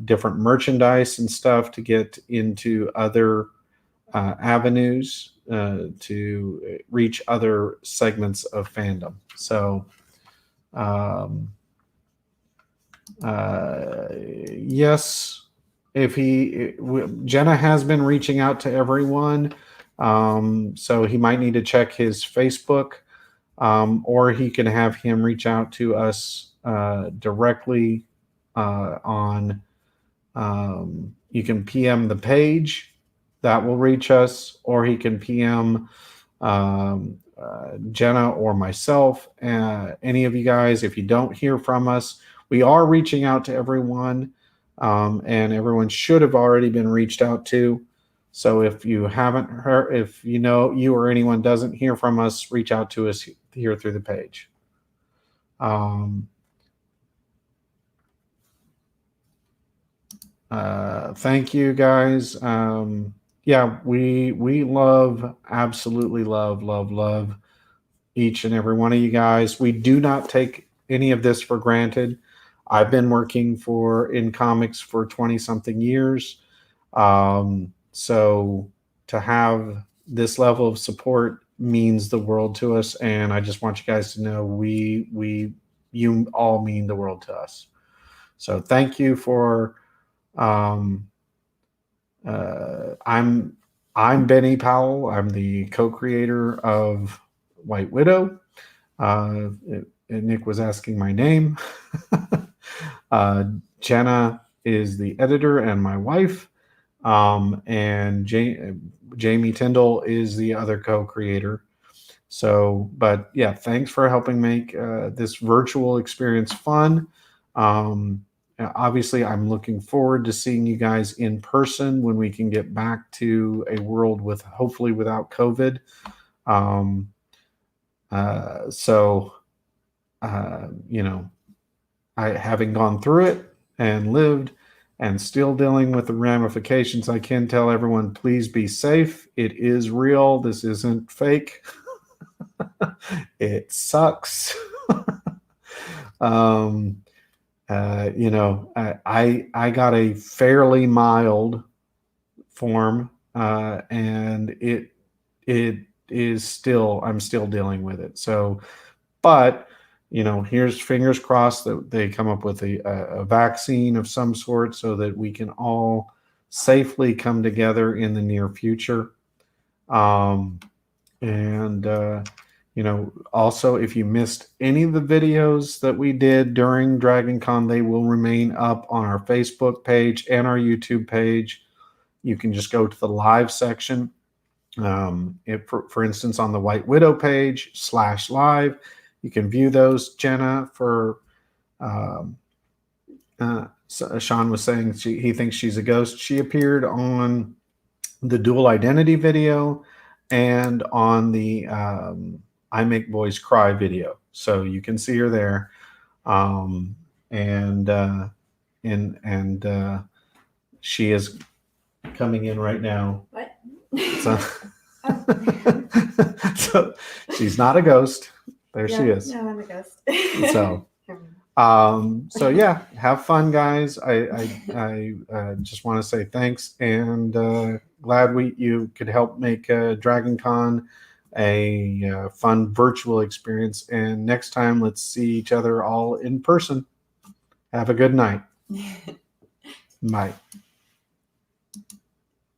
different merchandise and stuff to get into other avenues to reach other segments of fandom. So, yes, Jenna has been reaching out to everyone. So he might need to check his Facebook, or he can have him reach out to us directly on. You can PM the page, that will reach us, or he can PM Jenna or myself. Any of you guys, if you don't hear from us, we are reaching out to everyone, and everyone should have already been reached out to. So if you haven't heard, if you know you or anyone doesn't hear from us, reach out to us here through the page. Thank you guys. Yeah, we absolutely love each and every one of you guys. We do not take any of this for granted. I've been working in comics for 20 something years. So to have this level of support means the world to us. And I just want you guys to know you all mean the world to us. So thank you for, I'm Benny Powell. I'm the co-creator of White Widow. Nick was asking my name. Jenna is the editor and my wife. And Jamie Tyndall is the other co-creator. So, but yeah, thanks for helping make this virtual experience fun. Obviously, I'm looking forward to seeing you guys in person when we can get back to a world with hopefully without COVID. Having gone through it and lived and still dealing with the ramifications, I can tell everyone, please be safe. It is real. This isn't fake. It sucks. I got a fairly mild form, and it is still, I'm still dealing with it. So, but here's fingers crossed that they come up with a vaccine of some sort so that we can all safely come together in the near future. Also, if you missed any of the videos that we did during Dragon Con, they will remain up on our Facebook page and our YouTube page. You can just go to the live section. For instance, on the White Widow page /live, you can view those. Jenna, Sean was saying he thinks she's a ghost. She appeared on the Dual Identity video and on the I Make Boys Cry video. So you can see her there. She is coming in right now. What? So she's not a ghost. There she is. No, I'm a ghost. So yeah, have fun, guys. I just want to say thanks, and glad you could help make Dragon Con a fun virtual experience. And next time, let's see each other all in person. Have a good night. Bye.